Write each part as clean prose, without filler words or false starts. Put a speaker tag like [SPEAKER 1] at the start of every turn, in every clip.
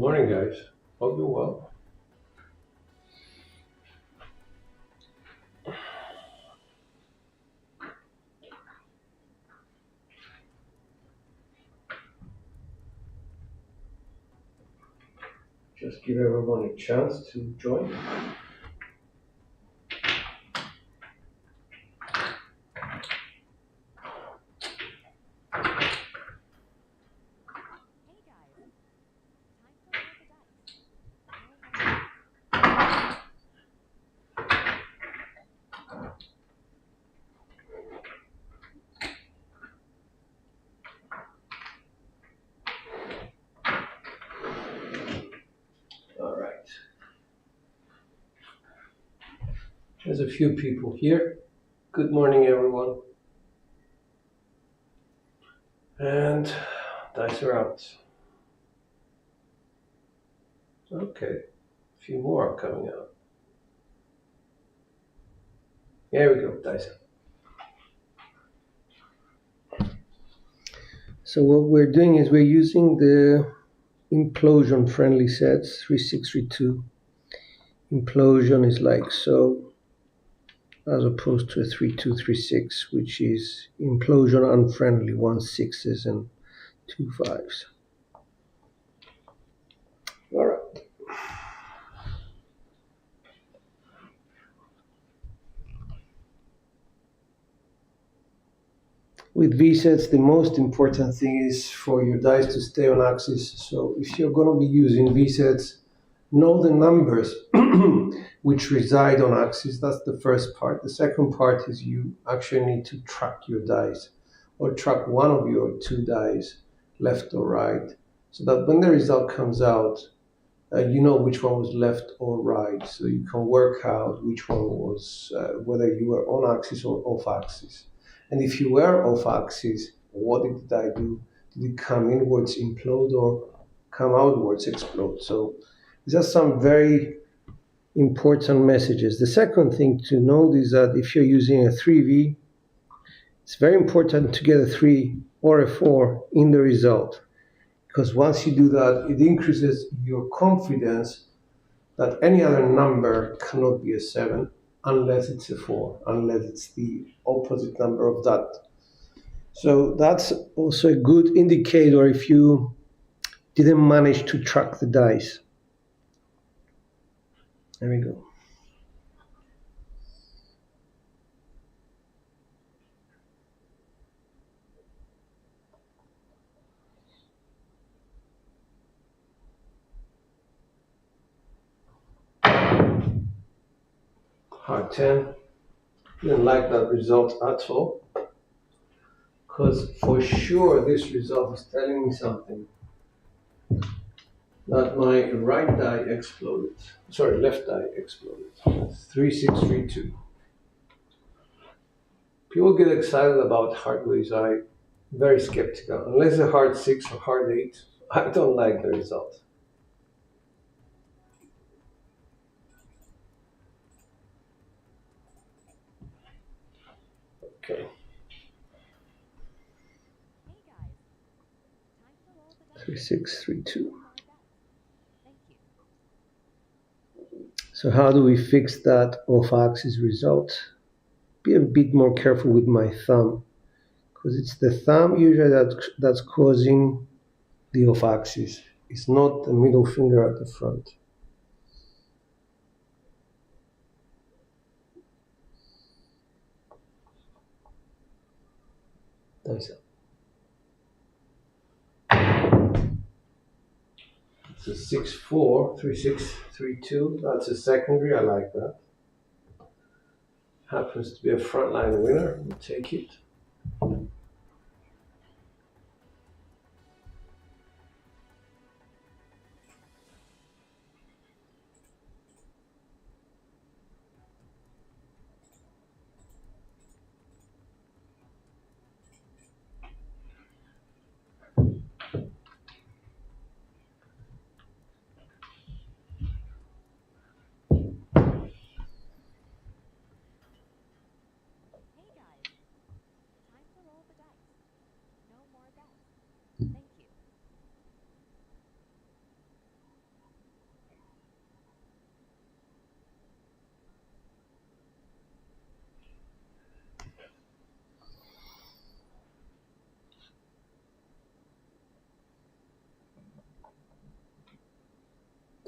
[SPEAKER 1] Morning, guys. Hope you're well. Just give everyone a chance to join. All right. There's a few people here. Good morning, everyone. And dice are out. Okay. A few more are coming out. Here we go, dice. So what we're doing is we're using the implosion friendly sets 3632. Implosion is like so, as opposed to a 3236, which is implosion unfriendly, 1 6s and 2 5s. All right. With V-sets, the most important thing is for your dice to stay on axis. So if you're going to be using V-sets, know the numbers which reside on axis. That's the first part. The second part is you actually need to track your dice, or track one of your two dice, left or right, so that when the result comes out, you know which one was left or right. So you can work out which one was, whether you were on axis or off axis. And if you were off axis, what did the die do? Did it come inwards, implode, or come outwards, explode? So these are some very important messages. The second thing to note is that if you're using a 3V, it's very important to get a 3 or a 4 in the result. Because once you do that, it increases your confidence that any other number cannot be a 7 unless it's a 4, unless it's the opposite number of that. So that's also a good indicator if you didn't manage to track the dice. There we go. Hard 10. Didn't like that result at all, because for sure this result is telling me something. That my right die exploded. Sorry, left die exploded. 3632. People get excited about hard ways. I'm very skeptical. Unless a hard 6 or hard 8, I don't like the result. Okay. 3632. So how do we fix that off-axis result? Be a bit more careful with my thumb, because it's the thumb usually that's causing the off-axis. It's not the middle finger at the front. Nice. It's a 6-4, 3-6-3-2. That's a secondary. I like that. Happens to be a frontline winner. We'll take it.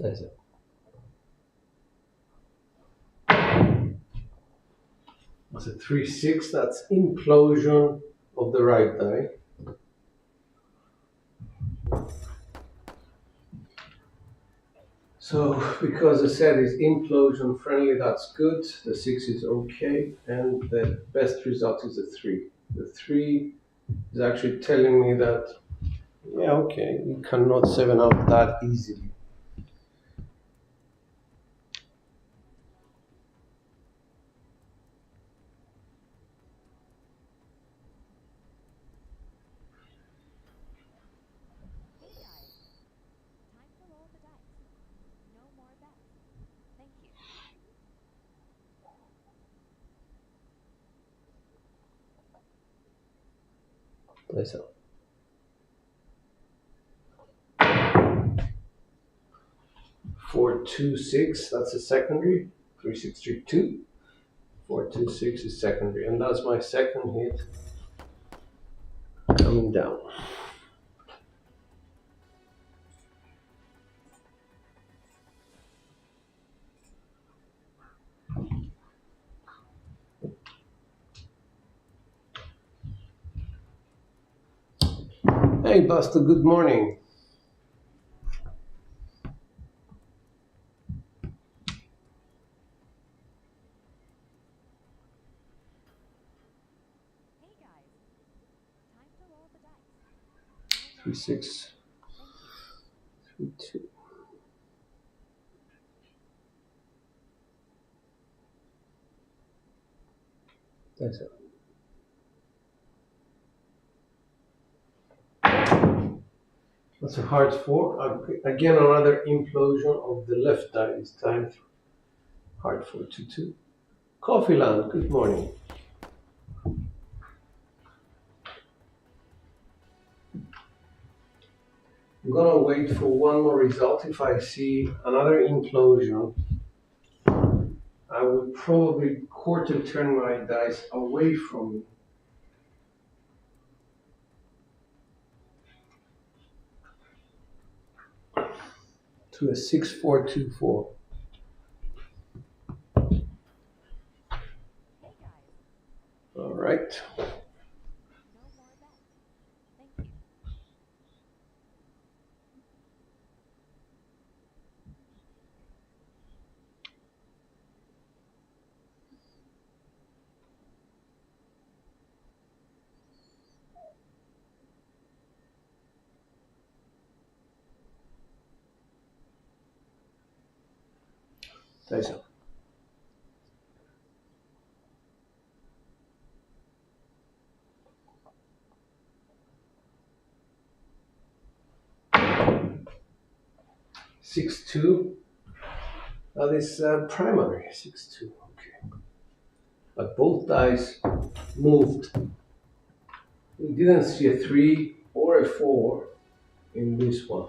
[SPEAKER 1] That's it. That's a 3-6. That's implosion of the right die. So because the set is implosion friendly, that's good. The 6 is okay, and the best result is a 3. The 3 is actually telling me that, yeah, okay, you cannot 7 out that easily. Place out. 4-2-6, that's a secondary. 3-6-3-2. 4-2-6 is secondary, and that's my second hit coming down. Hey Buster, good morning. Hey guys, time to roll the dice. 3-6. 3-2. That's it. That's a hard 4. Again, another implosion of the left die this time. Hard 4-2-2. Coffee Land, good morning. I'm gonna wait for one more result. If I see another implosion, I will probably quarter turn my dice away from me. To a 6-4-2-4. All right. That's it. Six two. That is primary. 6-2. Okay. But both dice moved. We didn't see a 3 or a 4 in this one.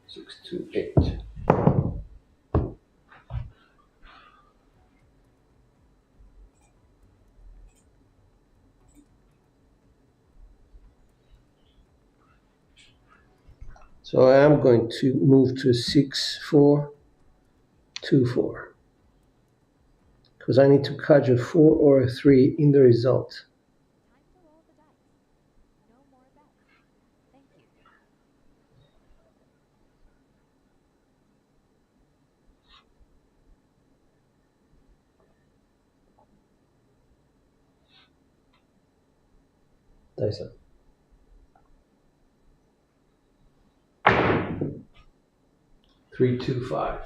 [SPEAKER 1] 6-2-8. So I am going to move to 6-4-2-4 because I need to catch a 4 or a 3 in the result. Dice up. 3-2-5.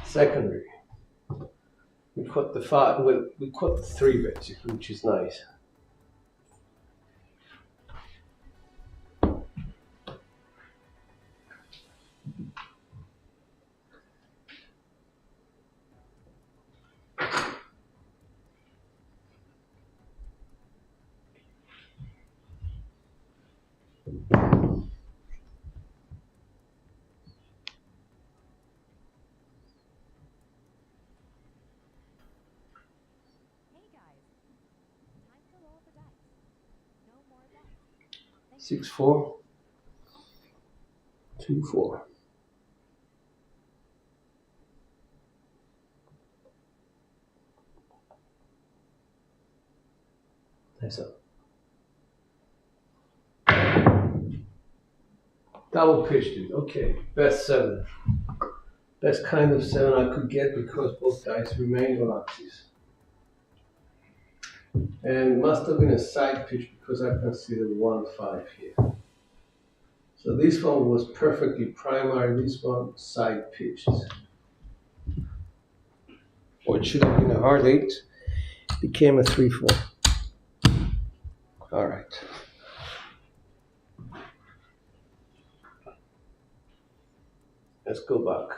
[SPEAKER 1] Secondary. We caught the 5. Well, we caught the 3 basically, which is nice. Six, 4, 2, 4. So double pitched it. Okay, best 7. Best kind of 7 I could get because both dice remained on axis. And must have been a side pitch because I considered 1-5 here. So this one was perfectly primary, this one side pitched. Or it should have been a hard 8, became a 3-4. All right. Let's go back.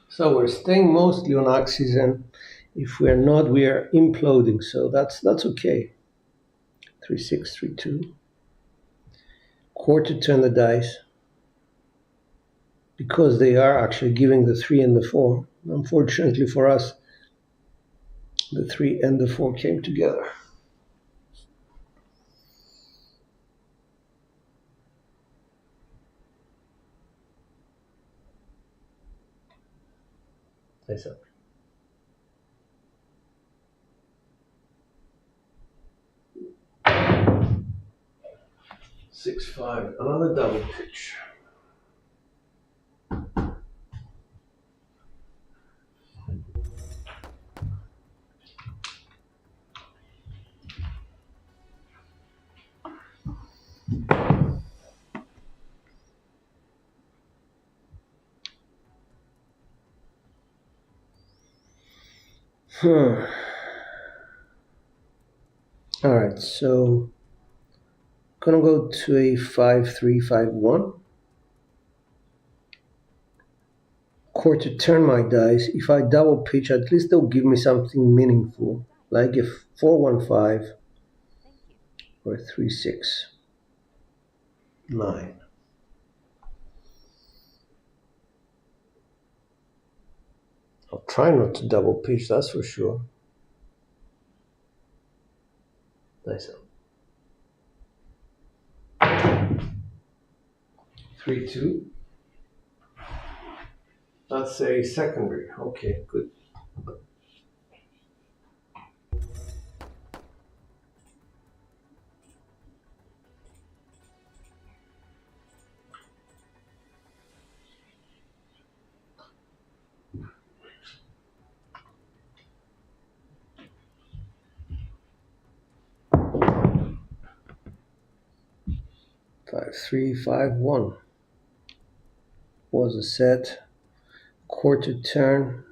[SPEAKER 1] So we're staying mostly on axis, and if we're not, we are imploding. So that's okay. 3-6, 3-2. Quarter turn the dice because they are actually giving the 3 and the 4. Unfortunately for us, the 3 and the 4 came together. Nice up. Six, 5, another double pitch. All right, so gonna go to a 5-3-5-1. Quarter turn my dice. If I double pitch, at least they'll give me something meaningful, like a 4-1-5 or a 3-6-9. I'll try not to double pitch, that's for sure. Nice. 3-2. That's a secondary. Okay, good. Five, 3, 5-1 was a set. Quarter turn.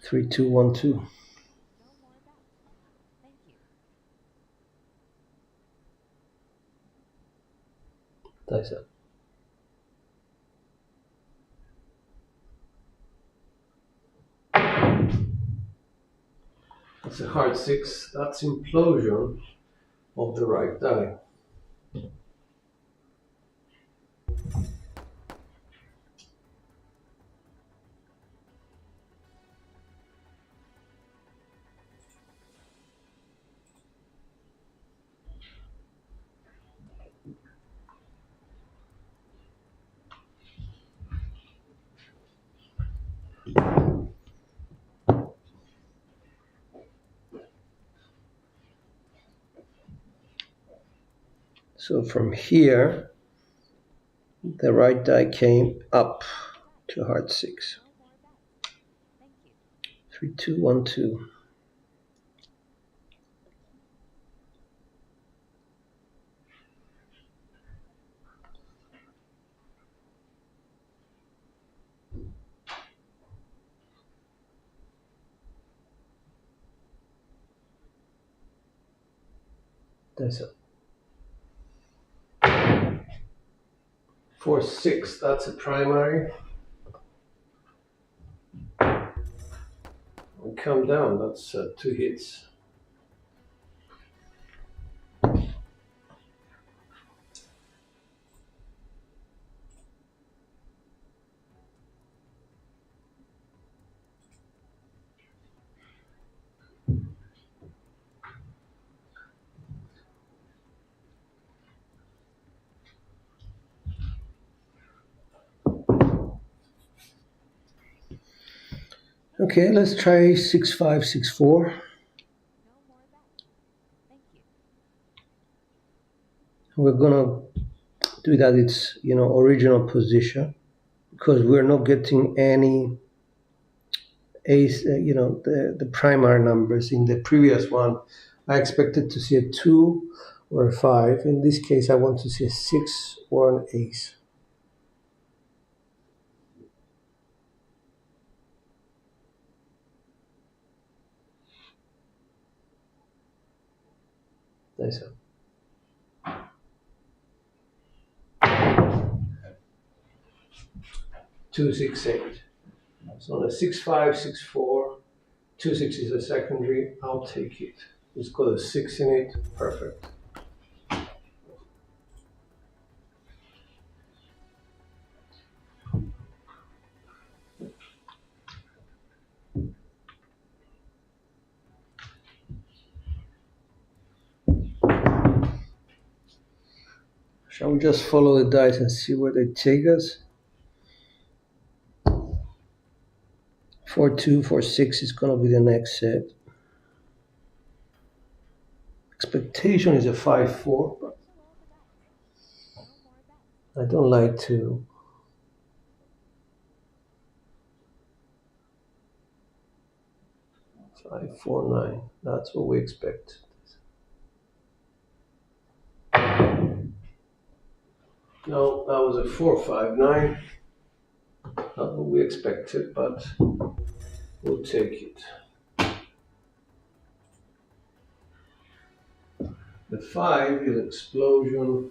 [SPEAKER 1] 3-2-1-2. Dice up. That's a hard 6. That's implosion of the right die. So from here, the right die came up to hard 6. 3-2-1-2. Dice up. 4-6, that's a primary. And come down, that's 2 hits. Okay, let's try 6564. We're gonna do that its original position because we're not getting any ace, the primary numbers. In the previous one, I expected to see a 2 or a 5. In this case, I want to see a 6 or an ace. Nice. 268. So on a 6-5, 6-4, 2-6 is a secondary. I'll take it. It's got a 6 in it. Perfect. Shall we just follow the dice and see where they take us? 4-2, 4-6 is going to be the next set. Expectation is a 5-4, but I don't like to. 5-4-9. That's what we expect. No, that was a 4-5-9. Not what we expected, but we'll take it. The 5 is explosion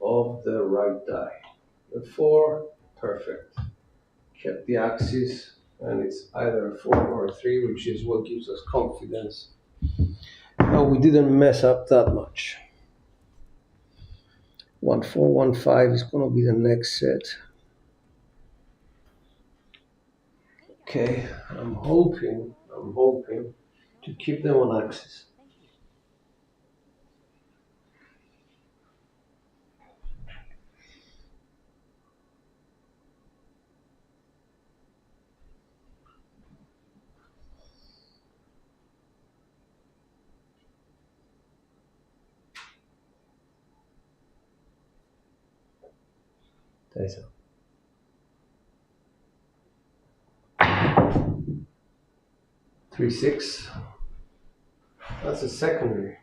[SPEAKER 1] of the right die. The 4, perfect. Kept the axis, and it's either a 4 or a 3, which is what gives us confidence. Now we didn't mess up that much. 1-4, 1-5 is going to be the next set. Okay, I'm hoping to keep them on axis. There you go. 3-6. That's a secondary.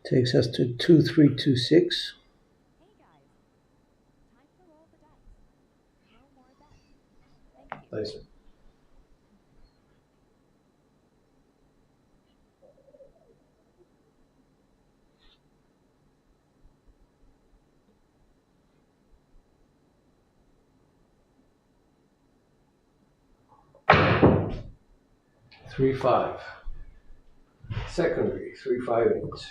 [SPEAKER 1] Takes us to 2-3-2-6. Nice. Three, 5. Secondary, 3-5-8.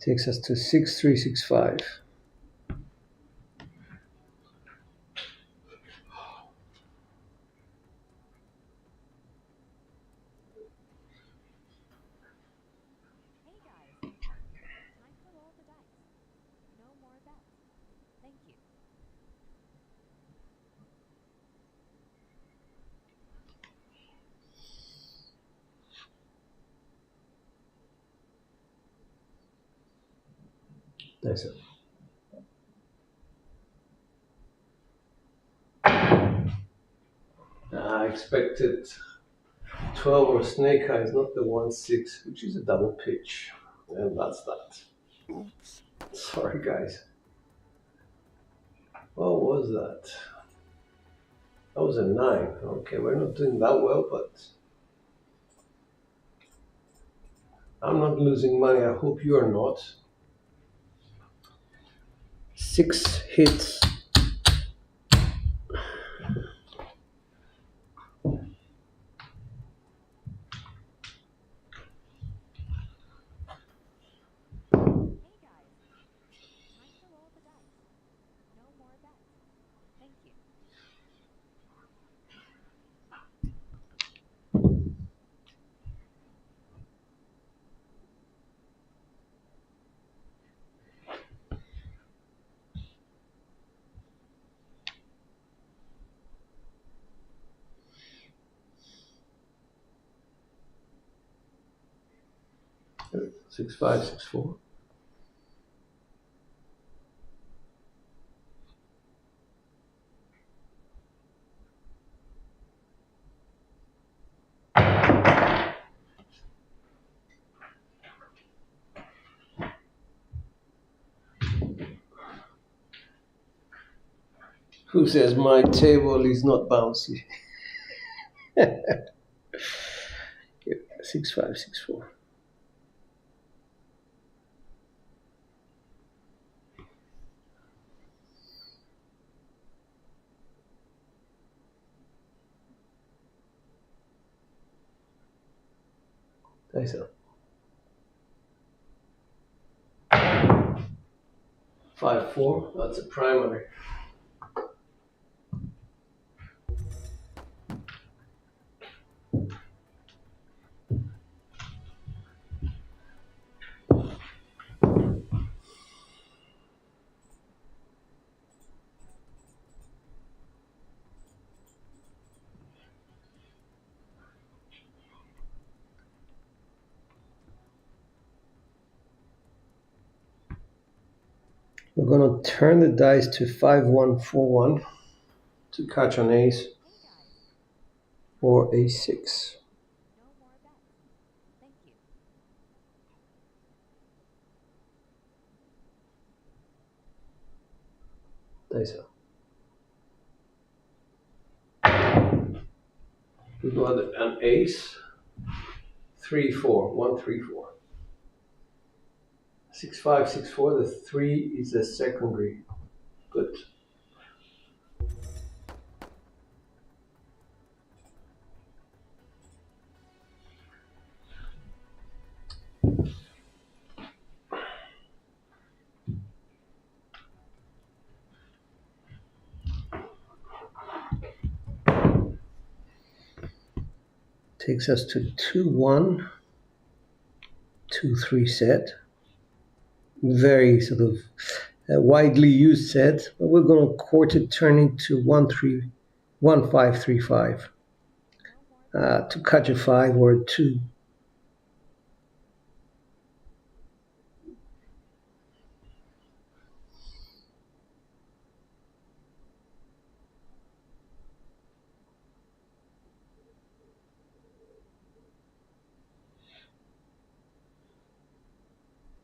[SPEAKER 1] Takes us to 6-3-6-5. Nice. I expected 12 or snake eyes, not the 1-6, which is a double pitch. And that's that. Oops. Sorry, guys. What was that? That was a 9. Okay, we're not doing that well, but I'm not losing money. I hope you are not. 6 hits. Six, 5, 6, 4. Who says my table is not bouncy? 6, 5, 6, 4. Nice. 5, 4. That's a primary. We're going to turn the dice to 5, 1, 4, 1 to catch an ace or a6. Dice up. We got an ace. 3, 4. 1, 3, 4. 6, 5, 6, 4. The 3 is a secondary. Good. Takes us to 2, 1, 2, 3 set. Very sort of widely used set, but we're going to quarter turn into 1, 3, 1, 5, 3, 5 to catch a 5 or a 2.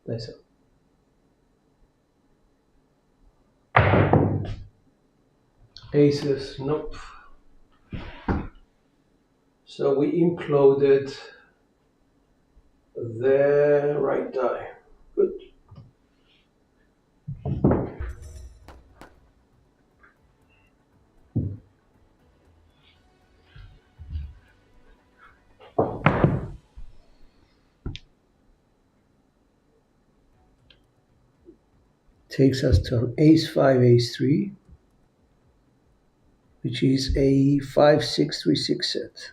[SPEAKER 1] Nice. Aces, nope. So we imploded the right die. Good. Takes us to an ace 5, ace 3, which is a 5, 6, 3, 6 set.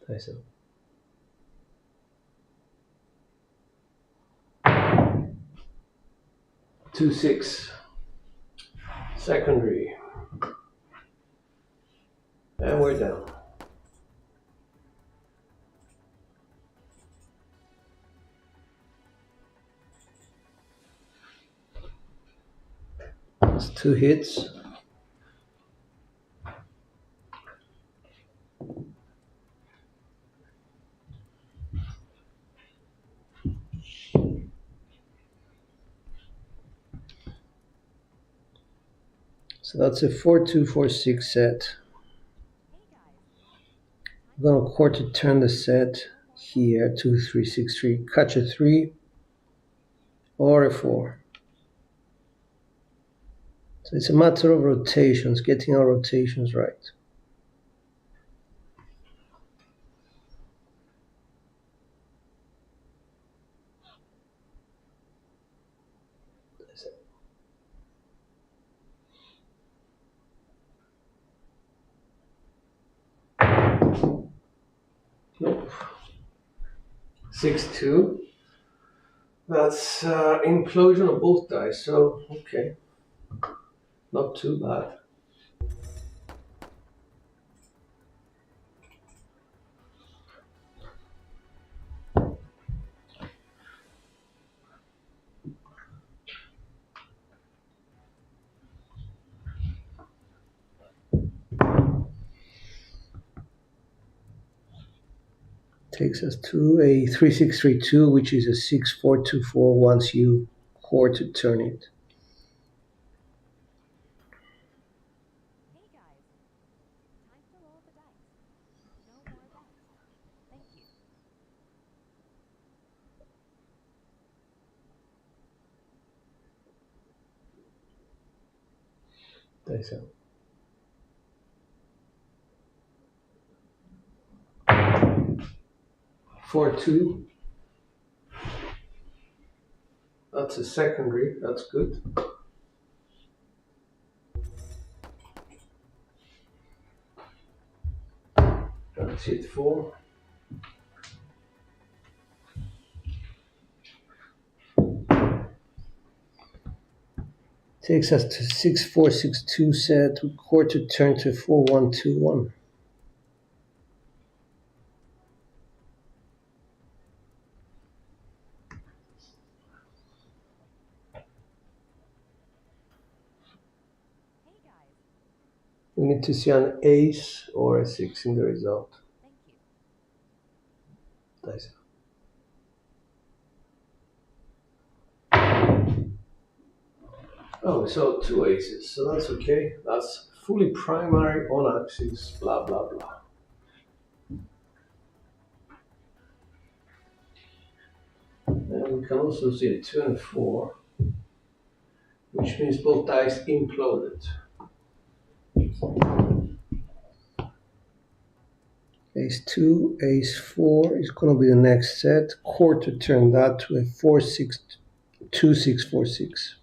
[SPEAKER 1] Nice. 2, 6. Secondary. And we're down. 2 hits. So that's a 4-2-4-6 set. I'm gonna quarter turn the set here, 2-3-6-3, catch a 3 or a 4. So it's a matter of rotations, getting our rotations right. Nope. 6-2. That's implosion of both dice, so okay. Not too bad. Takes us to a 3-6-3-2, which is a 6-4-2-4 once you quarter turn it. Dice out. 4-2. That's a secondary, that's good. That's hit 4. Takes us to 6-4-6-2 set with quarter turn to 4-1-2-1. We need to see an ace or a 6 in the result. Dice. Oh, we saw 2 aces, so that's okay. That's fully primary on axis, blah, blah, blah. And we can also see a 2 and 4, which means both dice imploded. Ace 2, ace 4 is going to be the next set. Quarter turn that to a 4-6-2-6-4-6.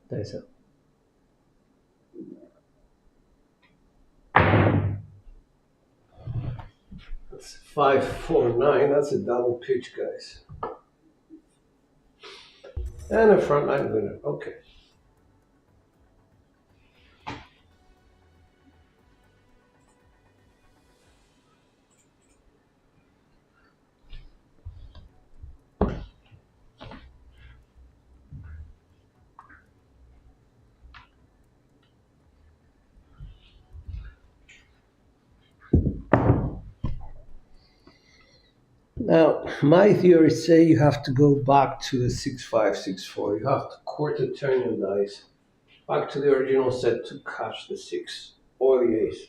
[SPEAKER 1] Dice up. That's 5-4-9. That's a double pitch, guys. And a frontline winner. Okay. Now, my theories say you have to go back to the 6-5-6-4. You have to quarter turn your dice back to the original set to catch the 6 or the ace.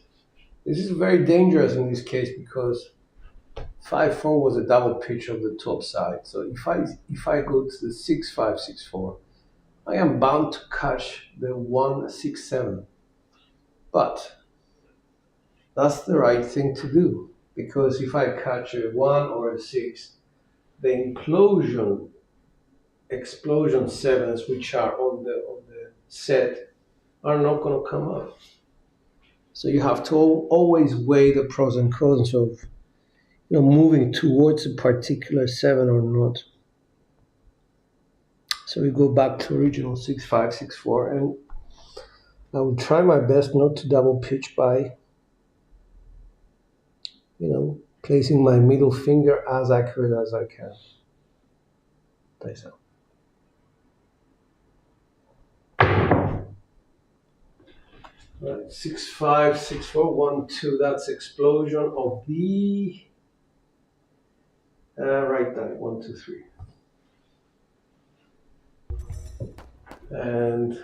[SPEAKER 1] This is very dangerous in this case because 5-4 was a double pitch of the top side. So if I go to the 6-5-6-4, I am bound to catch the 1-6-7. But that's the right thing to do. Because if I catch a 1 or a 6, the explosion 7s which are on the set are not going to come up. So you have to always weigh the pros and cons of moving towards a particular 7 or not. So we go back to original 6564, and I will try my best not to double pitch by placing my middle finger as accurate as I can. Like so. Right, 6 5 6 4 1 2. That's explosion of the right die. 1 2 3. And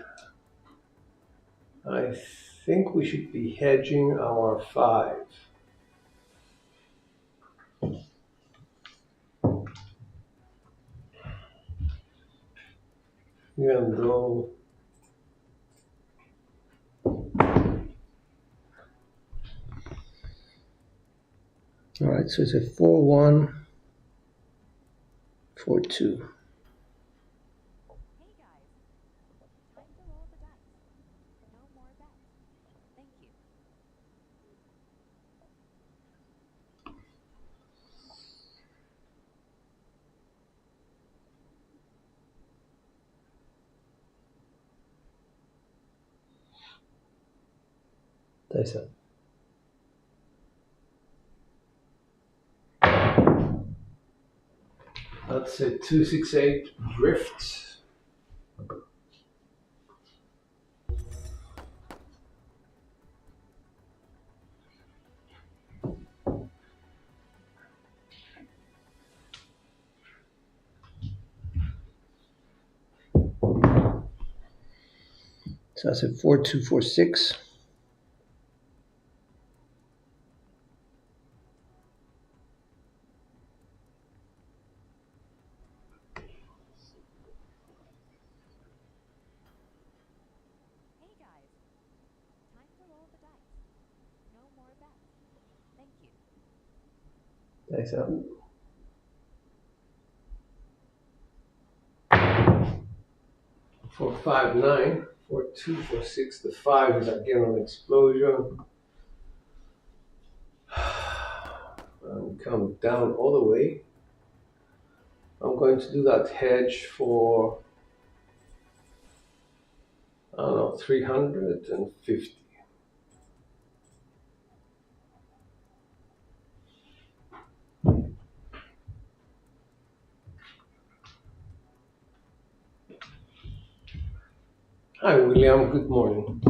[SPEAKER 1] I think we should be hedging our 5. Even though all right, so it's a 4 1 4 2. That's it. That's a 268 drift. So that's a 4 2 4 6. That's it. 4 5 9 4 2 4 6. The 5 is again an explosion. And come down all the way. I'm going to do that hedge for, I don't know, 350. Hi William, good morning.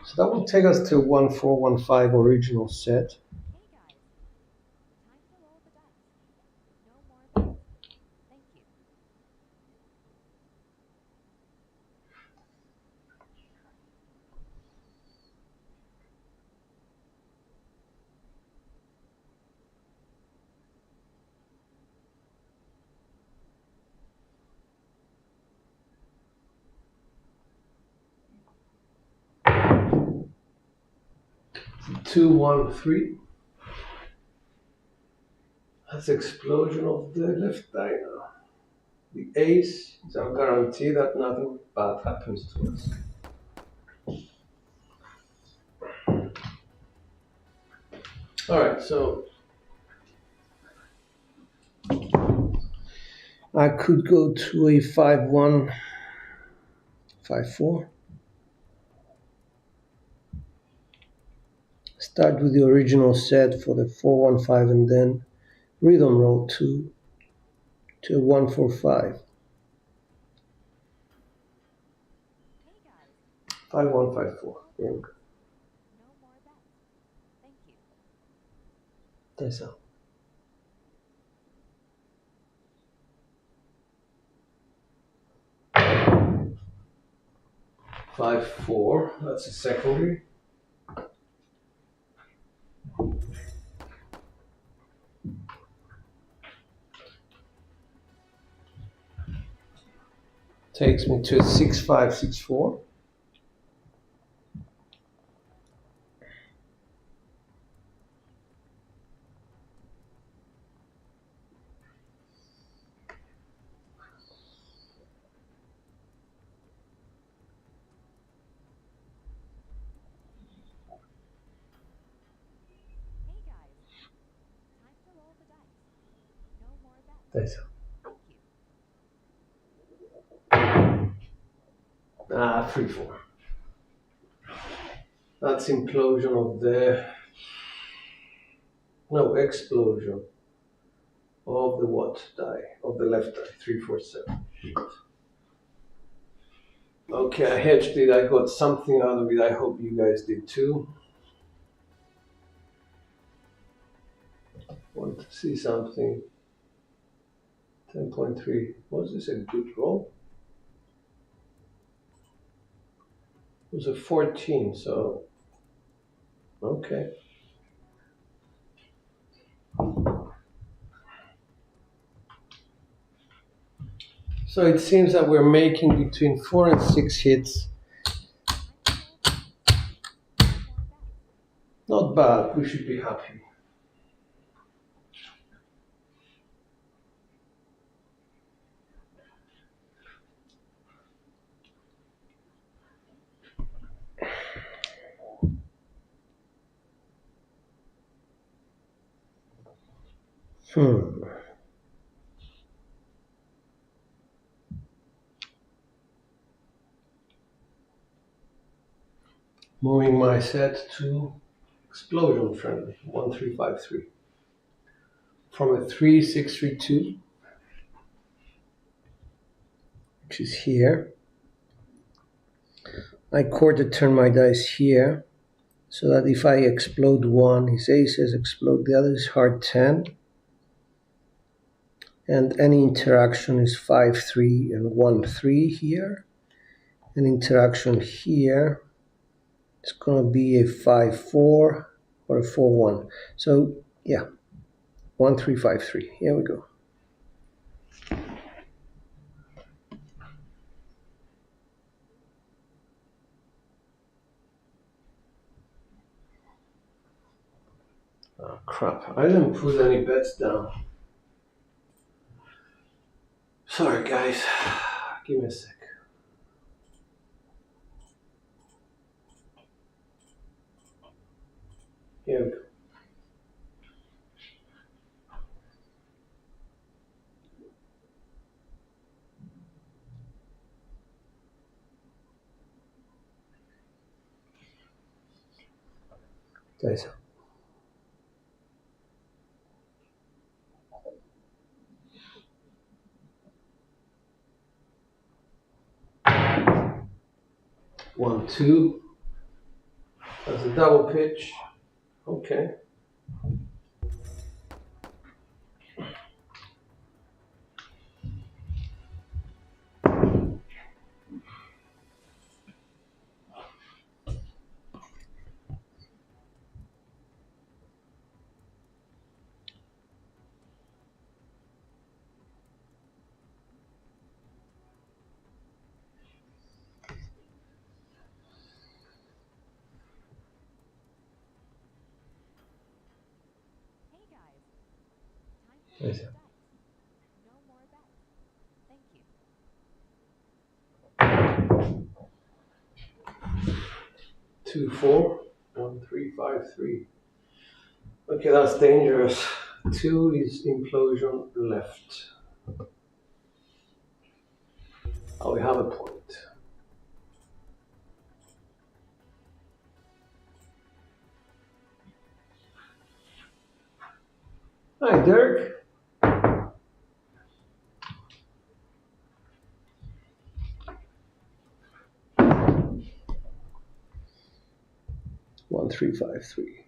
[SPEAKER 1] So that will take us to 1415 original set. Two, 1, 3. That's explosion of the left die now. The ace is our guarantee that nothing bad happens to us. Alright, so I could go to a 5 1 5 4. Start with the original set for the 415 and then rhythm roll to 145. 5 1 5 4. That's all. Five 4. That's a secondary. Takes me to 6 5 6 4. That's 3-4. That's implosion of the, no, explosion of the what die? Of the left die, 3-4-7. Okay, I hedged it, I got something out of it, I hope you guys did too. Want to see something. 10.3, was this a good roll? It was a 14, so, okay. So it seems that we're making between 4 and 6 hits. Not bad, we should be happy. Moving my set to explosion friendly, 1353. From a 3632, which is here. I quarter turn my dice here, so that if I explode one, his aces explode, the other is hard 10. And any interaction is 5-3 and 1-3 here. An interaction here, it's going to be a 5-4 or a 4-1. So yeah, 1-3-5-3. Here we go. Oh crap, I didn't put any bets down. Sorry guys, give me a sec. Here we go. Guys. One, two. That's a double pitch. Okay. Nice. 2-4, 1-3-5-3. Okay, that's dangerous. 2 is implosion left. Oh, we have a point. Hi, Dirk. One, 3-5-3.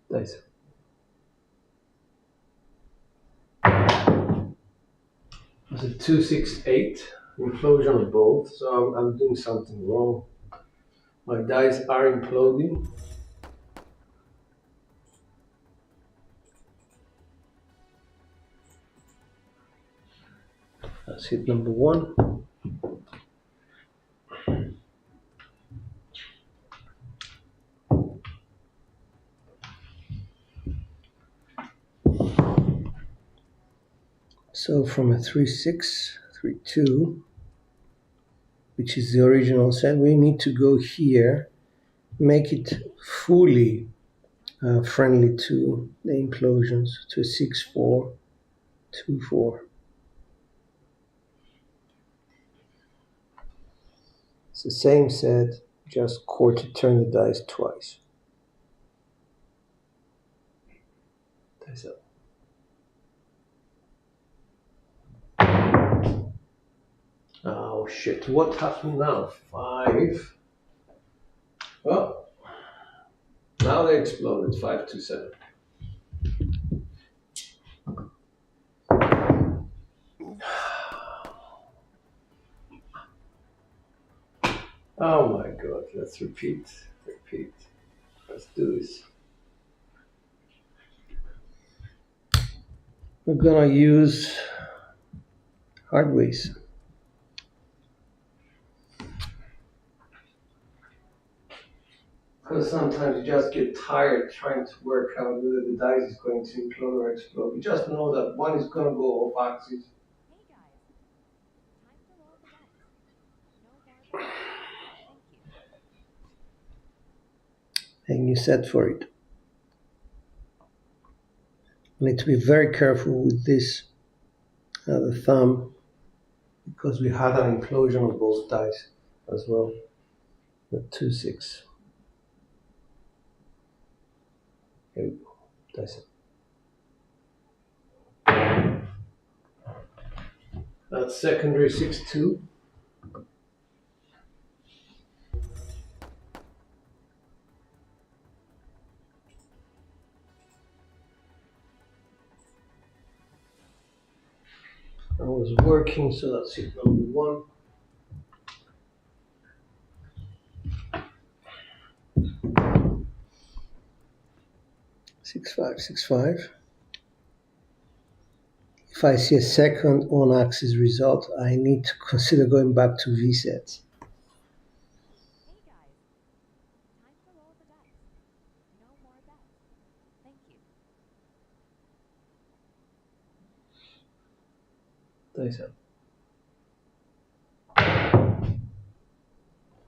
[SPEAKER 1] Nice. It's a 2-6-8. Implosion of both, so I'm doing something wrong. My dice are imploding. That's hit number 1. So from a 3-6, 3-2, which is the original set, we need to go here, make it fully friendly to the implosions, to 6-4, 2-4. It's the same set, just quarter turn the dice twice. Dice up. Oh shit, what happened now? 5. Well, now they exploded, 5-2-7. Oh my god, let's repeat. Let's do this. We're gonna use hard ways. Because sometimes you just get tired trying to work out whether the dice is going to implode or explode. You just know that one is gonna go off axis. And you set for it. You need to be very careful with this, the thumb, because we had an implosion of both dice as well. The 2-6. Here we go. Dice up. That's secondary 6-2. I was working, so that's it, number 1. Six five. If I see a second on-axis result, I need to consider going back to V sets. Dice up.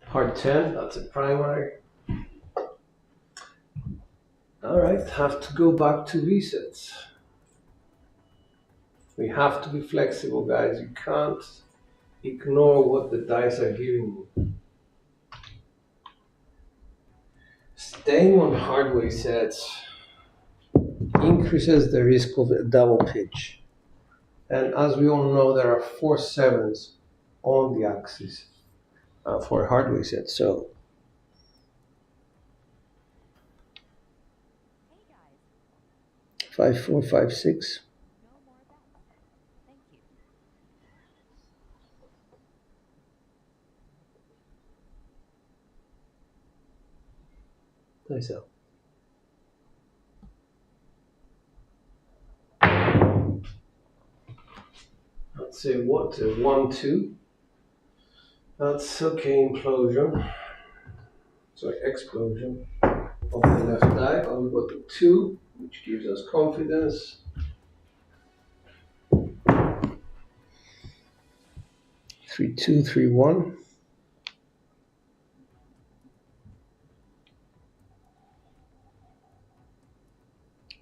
[SPEAKER 1] Hard 10, that's a primary. Alright, have to go back to V sets. We have to be flexible, guys. You can't ignore what the dice are giving you. Staying on hardware sets increases the risk of a double pitch. And as we all know, there are 4 7s on the axis for a hardware set. So 5-4, 5-6. Dice out. Let's say what? 1-2. That's okay, implosion. Sorry, explosion of the left die. But we've got the 2, which gives us confidence. 3-2, 3-1.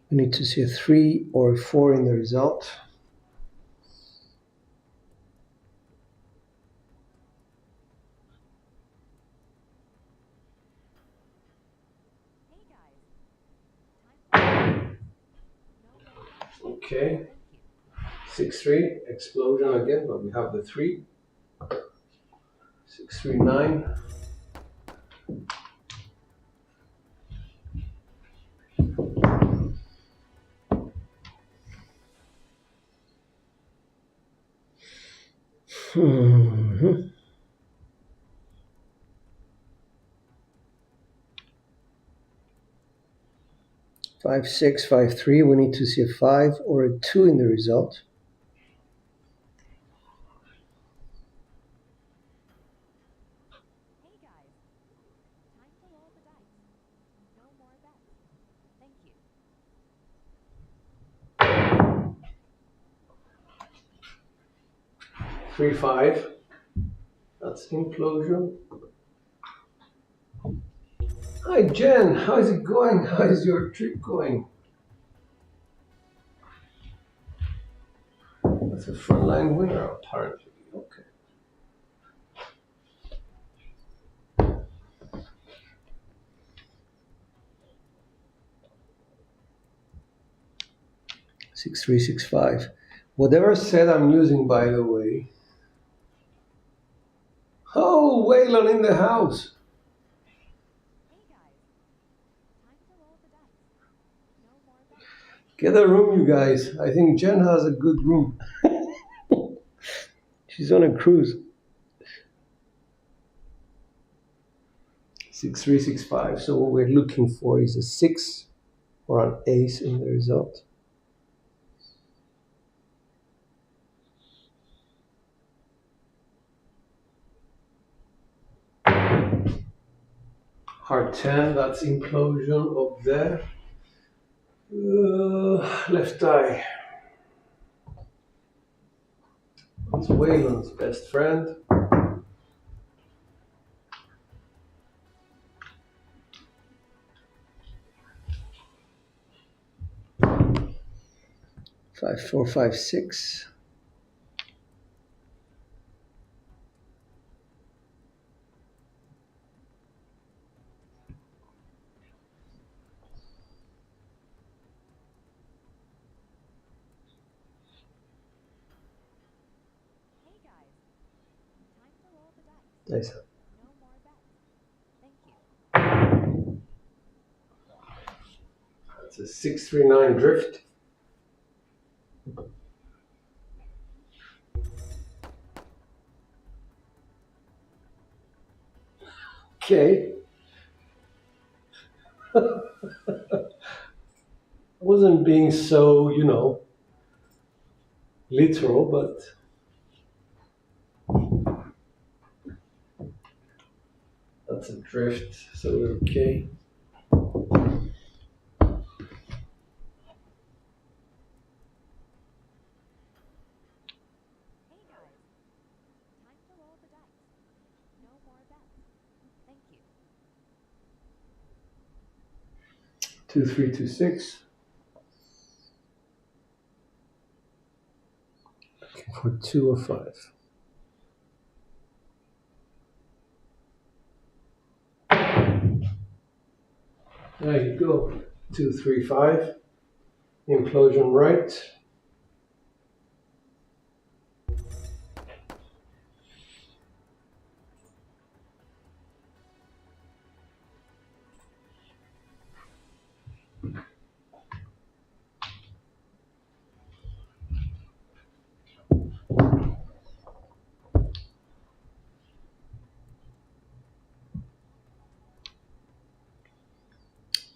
[SPEAKER 1] We need to see a 3 or a 4 in the result. Okay, 6-3, explosion again, but we have the 3. 6-3-9. Mm-hmm. 5-6, 5-3. We need to see a 5 or a 2 in the result. 3-5. That's implosion. Hi Jen, how is it going? How is your trip going? That's a frontline winner apparently. Okay. (6-3-6-5). Whatever set I'm using, by the way. Oh, Waylon in the house. Get a room, you guys. I think Jen has a good room. She's on a cruise. 6-3-6-5. So what we're looking for is a 6 or an ace in the result. Heart 10, that's implosion up there. Left eye. That's Waylon's best friend. Five, 4, 5, 6. Nice. That's a 6-3-9 drift. Okay. I wasn't being so, literal, but that's a drift, so we're okay.
[SPEAKER 2] Hey guys, time to roll the dice. No more bets. Thank you.
[SPEAKER 1] 2-3-2-6. Looking for 2 or 5. There you go. 2-3-5. Implosion right.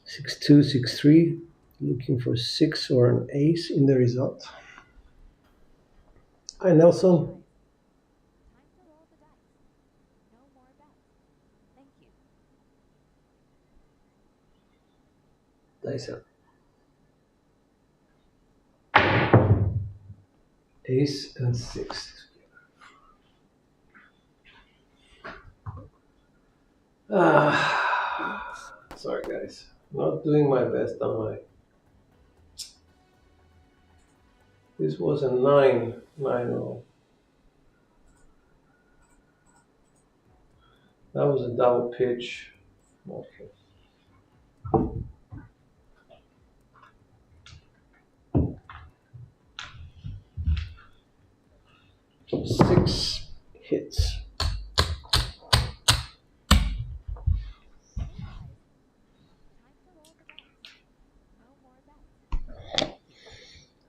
[SPEAKER 1] Six, 2, 6-3. Looking for 6 or an ace in the result. Hi Nelson.
[SPEAKER 2] Time to roll the dice. No more bets. Thank you.
[SPEAKER 1] Dice up. Ace and 6. Sorry guys. Not doing my best, am I? This was a 9-0. That was a double pitch. Okay. Six hits.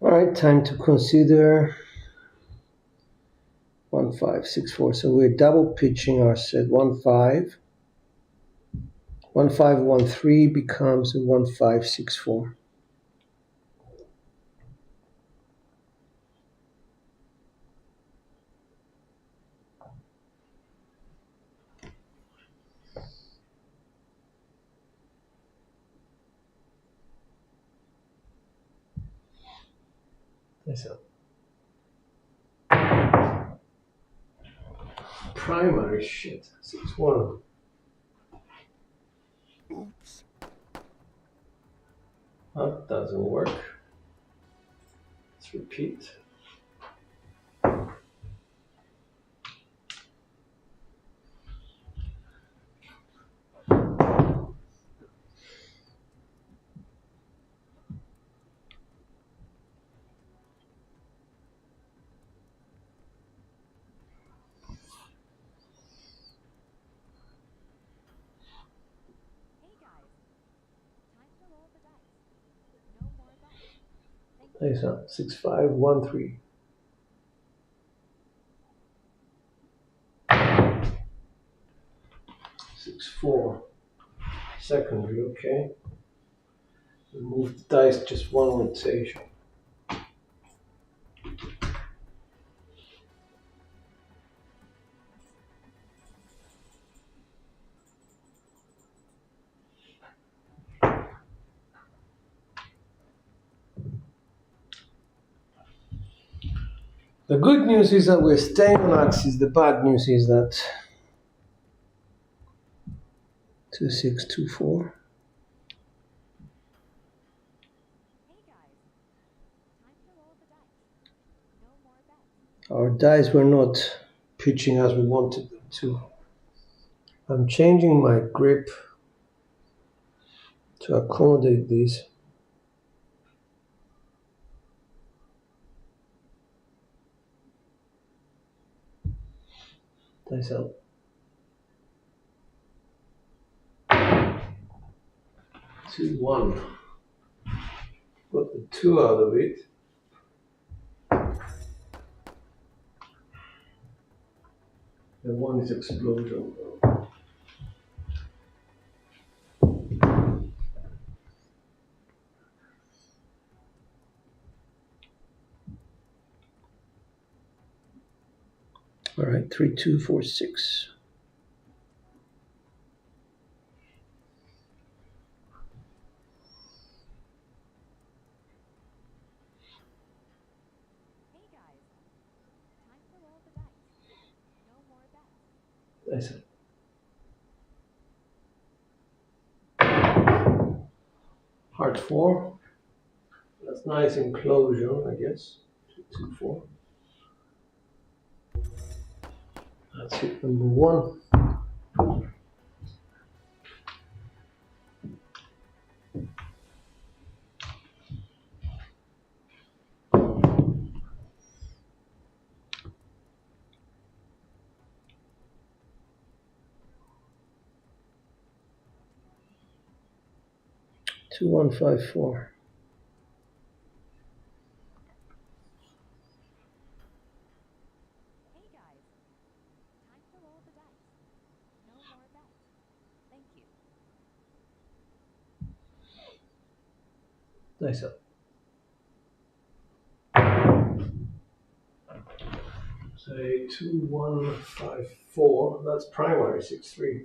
[SPEAKER 1] All right, time to consider 1-5-6-4. So we're double pitching our set 1-5. 1-5-1-3 becomes a 1-5-6-4. Yes, sir. primary shit. 6-1.
[SPEAKER 3] Oops.
[SPEAKER 1] That doesn't work. Let's repeat.
[SPEAKER 2] Hey guys, time to roll the dice. No more bets. Thank you.
[SPEAKER 1] Nice, huh? 6-5-1-3. 6-4. Secondary, okay. Remove the dice just one rotation. The good news is that we're staying on axis. The bad news is that 2-6-2-4.
[SPEAKER 2] Hey guys, time to roll the dice. No more bets.
[SPEAKER 1] Our dice were not pitching as we wanted them to. I'm changing my grip to accommodate these. Dice out. 2-1. Got the 2 out of it. The 1 is explosion. All right, 3-2-4-6.
[SPEAKER 2] Hey guys, time to roll the dice. No more bets.
[SPEAKER 1] Dice out. Heart 4. That's nice implosion, I guess. 2-2-4. That's hit number 1. Two, 1, 5, 4.
[SPEAKER 2] Hey guys, time to roll the dice. No more bets. Thank you.
[SPEAKER 1] Dice up. Say 2, 1, 5, 4. That's primary 6-3.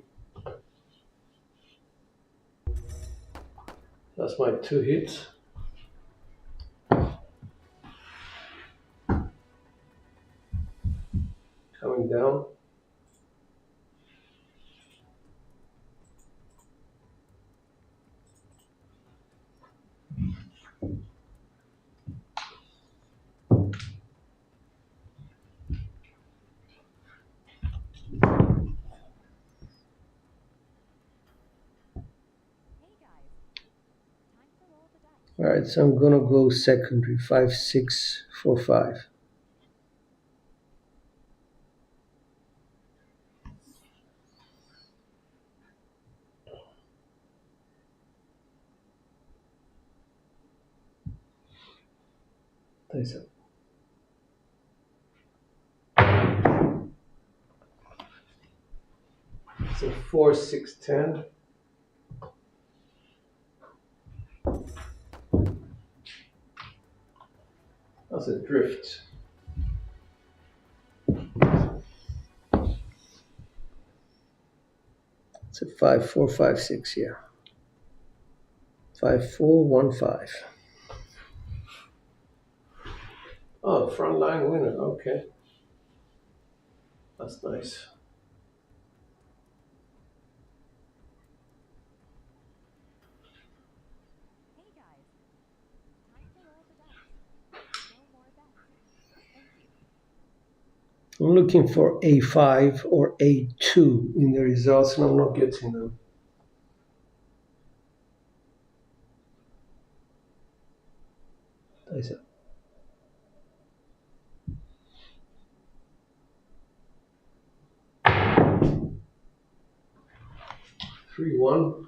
[SPEAKER 1] That's my 2 hits. Coming down.
[SPEAKER 2] Hey guys, time to roll the dice.
[SPEAKER 1] All right, so I'm gonna go secondary 5-6-4-5. Dice up. So 4-6-10. That's a drift. It's a 5-4-5-6 here. 5-4-1-5. Oh, front line winner. Okay, that's nice. I'm looking for A5 or A2 in the results, and I'm not getting them. That's it. Three one.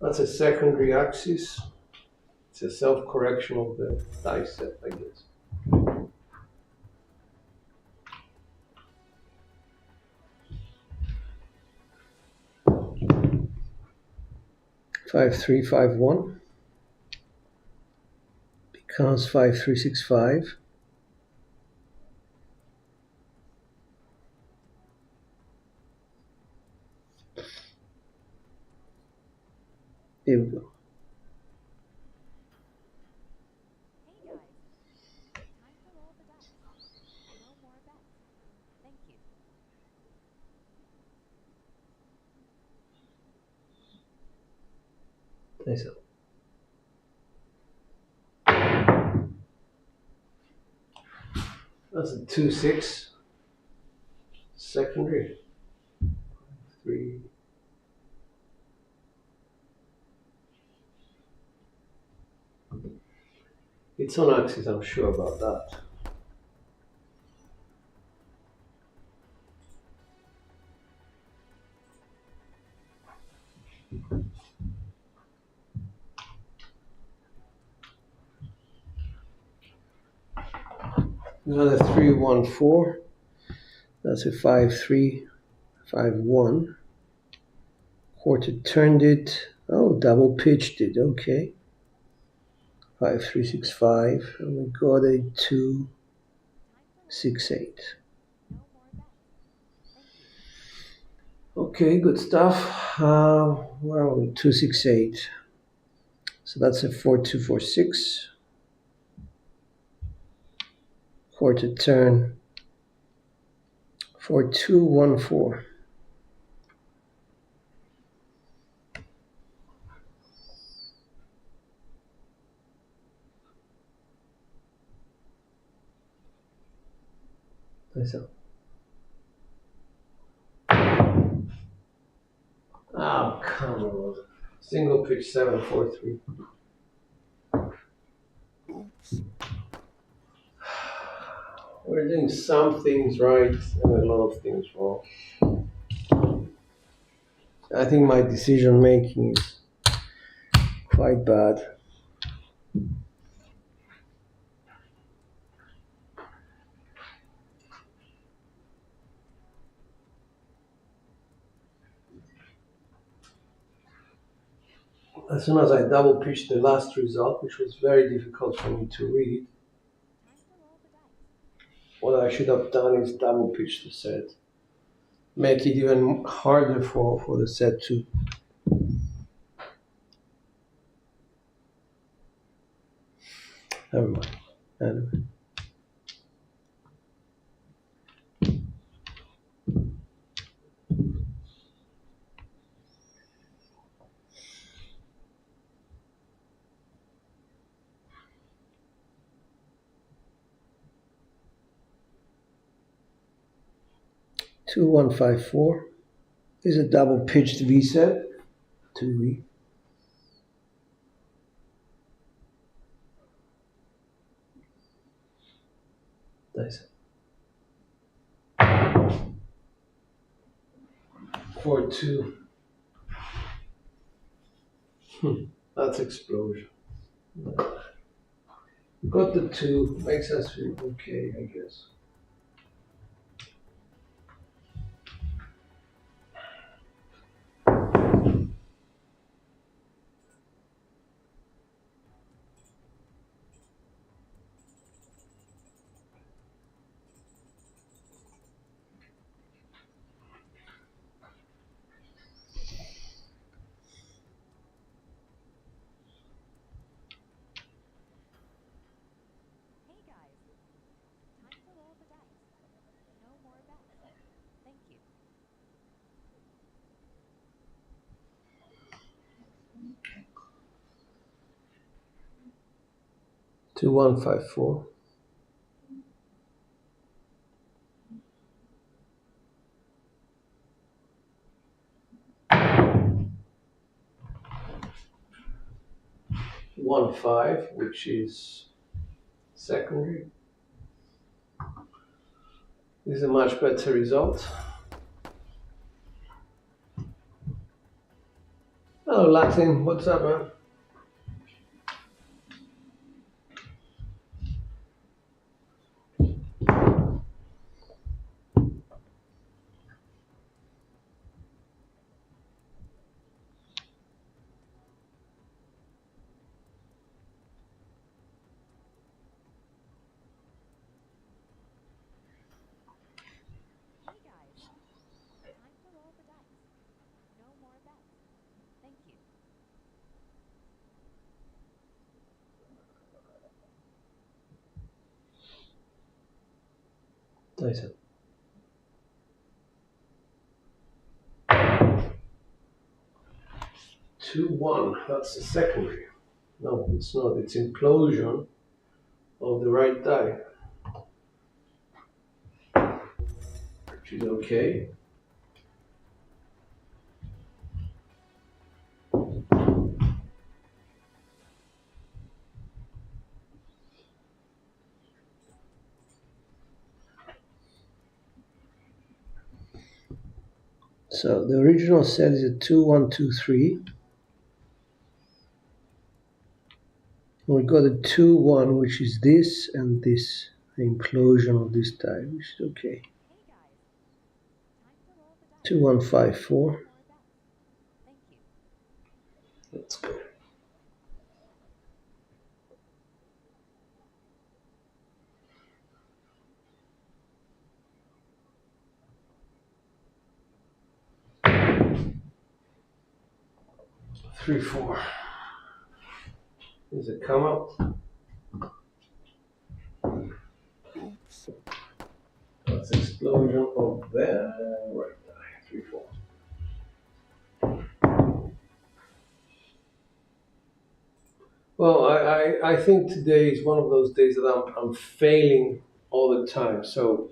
[SPEAKER 1] That's a secondary axis. It's a self-correction of the die set, I guess. Five three five one becomes 5365. There we go.
[SPEAKER 2] Hey guys, time to roll the dice. No more bets. Thank you.
[SPEAKER 1] Nice. That's a 2-6 secondary. 3. It's on axis, I'm sure about that. Another 3-1-4. That's a 5-3-5-1. Quarter turned it. Oh, double pitched it. Okay. 5-3-6-5. And we got a 2-6-8.
[SPEAKER 2] No more bets. Thank you.
[SPEAKER 1] Okay, good stuff. Where are we? 2-6-8. So that's a 4-2-4-6. Quarter turn. 4-2-1-4. Nice up. Oh, come on. Single pitch 7-4-3. We're doing some things right and a lot of things wrong. I think my decision making is quite bad. As soon as I double pitched the last result, which was very difficult for me to read,
[SPEAKER 2] Time to roll the dice.
[SPEAKER 1] what I should have done is double pitch the set. Make it even harder for the set to. Never mind. Anyway. Two 1-5-4 is a double pitched V set. 2V. Nice. 4-2. That's explosion. Got the 2, makes us feel okay, I guess.
[SPEAKER 2] Hey guys, time to roll the dice. No more bets. Thank you.
[SPEAKER 1] 2-1-5-4. 215, which is secondary. This is a much better result. Hello, Latin. What's up, man?
[SPEAKER 2] Hey guys, time to roll the dice. No more bets. Thank you.
[SPEAKER 1] Nice. 2-1, that's the secondary. No, it's not. It's implosion of the right die, which is okay. So the original set is a 2-1-2-3. We got a 2-1, which is this and this, the implosion of this die, which is okay.
[SPEAKER 2] Hey guys, time to roll the dice.
[SPEAKER 1] 2-1-5-4.
[SPEAKER 2] No more bets. Thank you.
[SPEAKER 1] Let's go. Three, four. Is it come up? That's explosion of the right die. 3-4. Well, I think today is one of those days that I'm failing all the time. So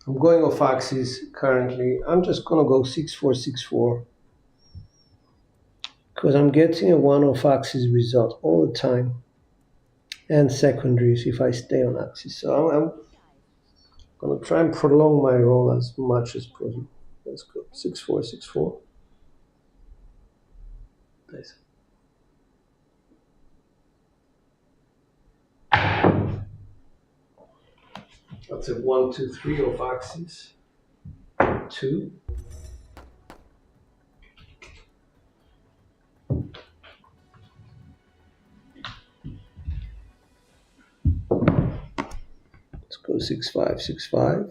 [SPEAKER 1] I'm going off axis currently. I'm just gonna go 6-4, 6-4. Because I'm getting a one off axis result all the time. And secondaries if I stay on axis. So I'm gonna try and prolong my roll as much as possible. Let's go 6-4, 6-4. Nice. That's a 1-2-3 off axis. 2. Let's go 6-5, 6-5.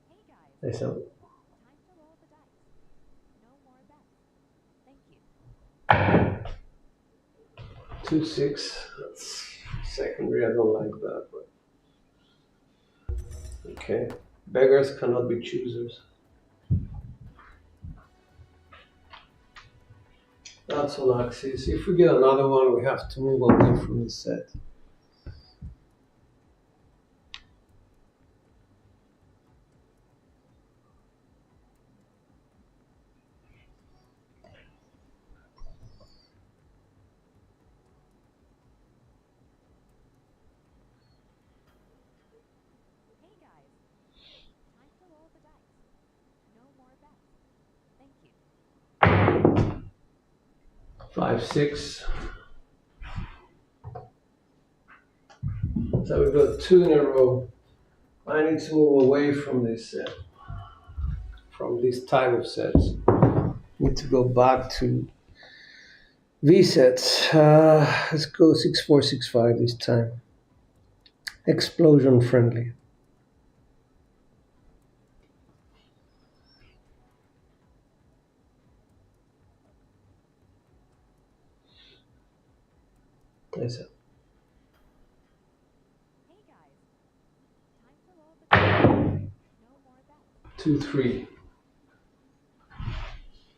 [SPEAKER 2] Hey guys,
[SPEAKER 1] Nice out.
[SPEAKER 2] time to roll the dice. No more bets. Thank you.
[SPEAKER 1] 2-6. That's secondary. I don't like that, but okay. Beggars cannot be choosers. That's on axis. If we get another one, we have to move away from the set.
[SPEAKER 2] Hey guys, time to roll the dice. No more bets. Thank you.
[SPEAKER 1] 5-6. So we've got 2 in a row. I need to move away from this set, from this type of sets. Need to go back to V sets. Let's go 6-4, 6-5 this time. Explosion friendly. Nice.
[SPEAKER 2] Hey guys, time to roll the dice. No more bets.
[SPEAKER 1] 2-3.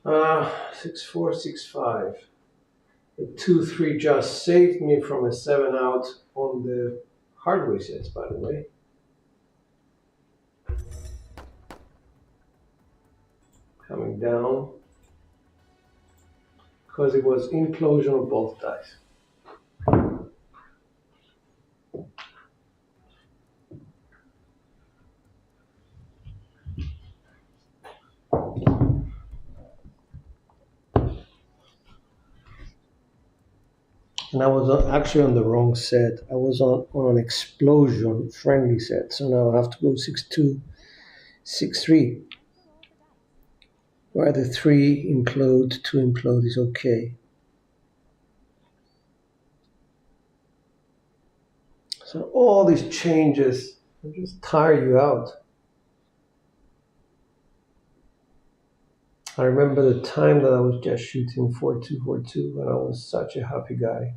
[SPEAKER 1] 6-4, 6-5. The 2-3 just saved me from a 7 out on the hard resets, by the way. Coming down because it was implosion of both dice. And I was actually on the wrong set. I was on an explosion friendly set. So now I have to go 6-2, 6-3, where the 3 implode, 2 implode is okay. So all these changes just tire you out. I remember the time that I was just shooting 4-2, 4-2, and I was such a happy guy.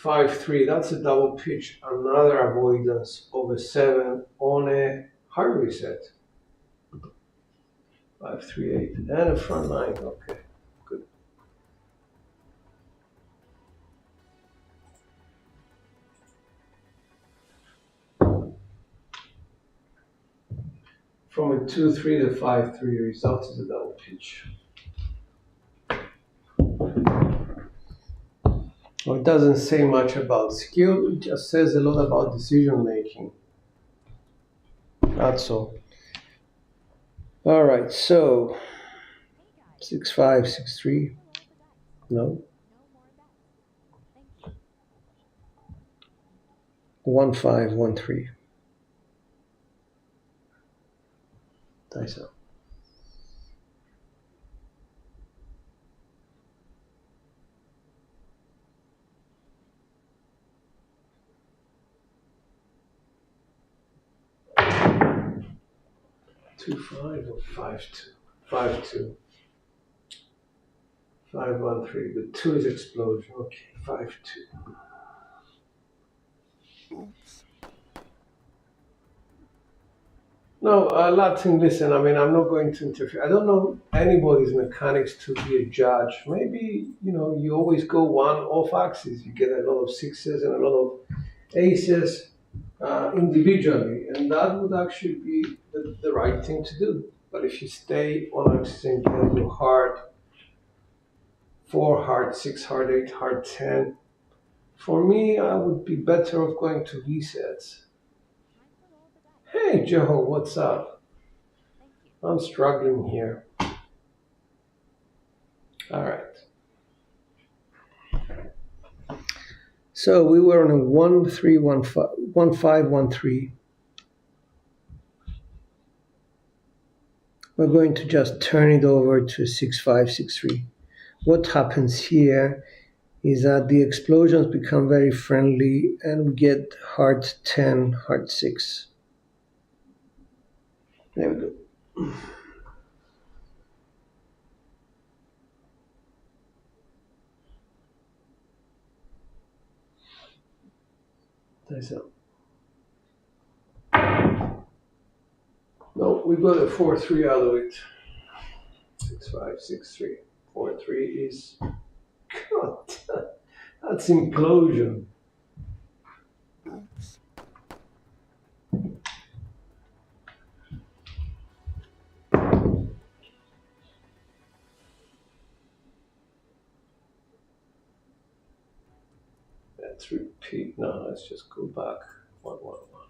[SPEAKER 1] 5-3, that's a double pitch, another avoidance of a 7 on a hard reset. 5-3-8, and a front 9, okay, good. From a 2-3 to 5-3, result is a double pitch. Well, it doesn't say much about skill, it just says a lot about decision making. That's all. All right, so 6-5, 6-3. No. 1-5, 1-3. Dice up. Two 5 or 5-2. 5-2. 5-1-3. The 2 is explosion. Okay, 5-2. No, Latin, listen, I mean, I'm not going to interfere. I don't know anybody's mechanics to be a judge. Maybe, you always go one off axis. You get a lot of 6s and a lot of aces individually, and that would actually be the right thing to do. But if you stay on axis and get your hard 4 hard, 6 hard, 8 hard, 10, for me, I would be better off going to resets. Hey, Joe, what's up? I'm struggling here. All right. So we were on a 1-3, 1-5, 1-5, 1-3. We're going to just turn it over to 6-5, 6-3. What happens here is that the explosions become very friendly and we get hard 10, hard 6. There we go. That's it. No, we got a 4-3 out of it. 6-5, 6-3. 4-3 is, God, that's implosion.
[SPEAKER 3] Oops.
[SPEAKER 1] 'Let's repeat. No, let's just go back. 1-1-1.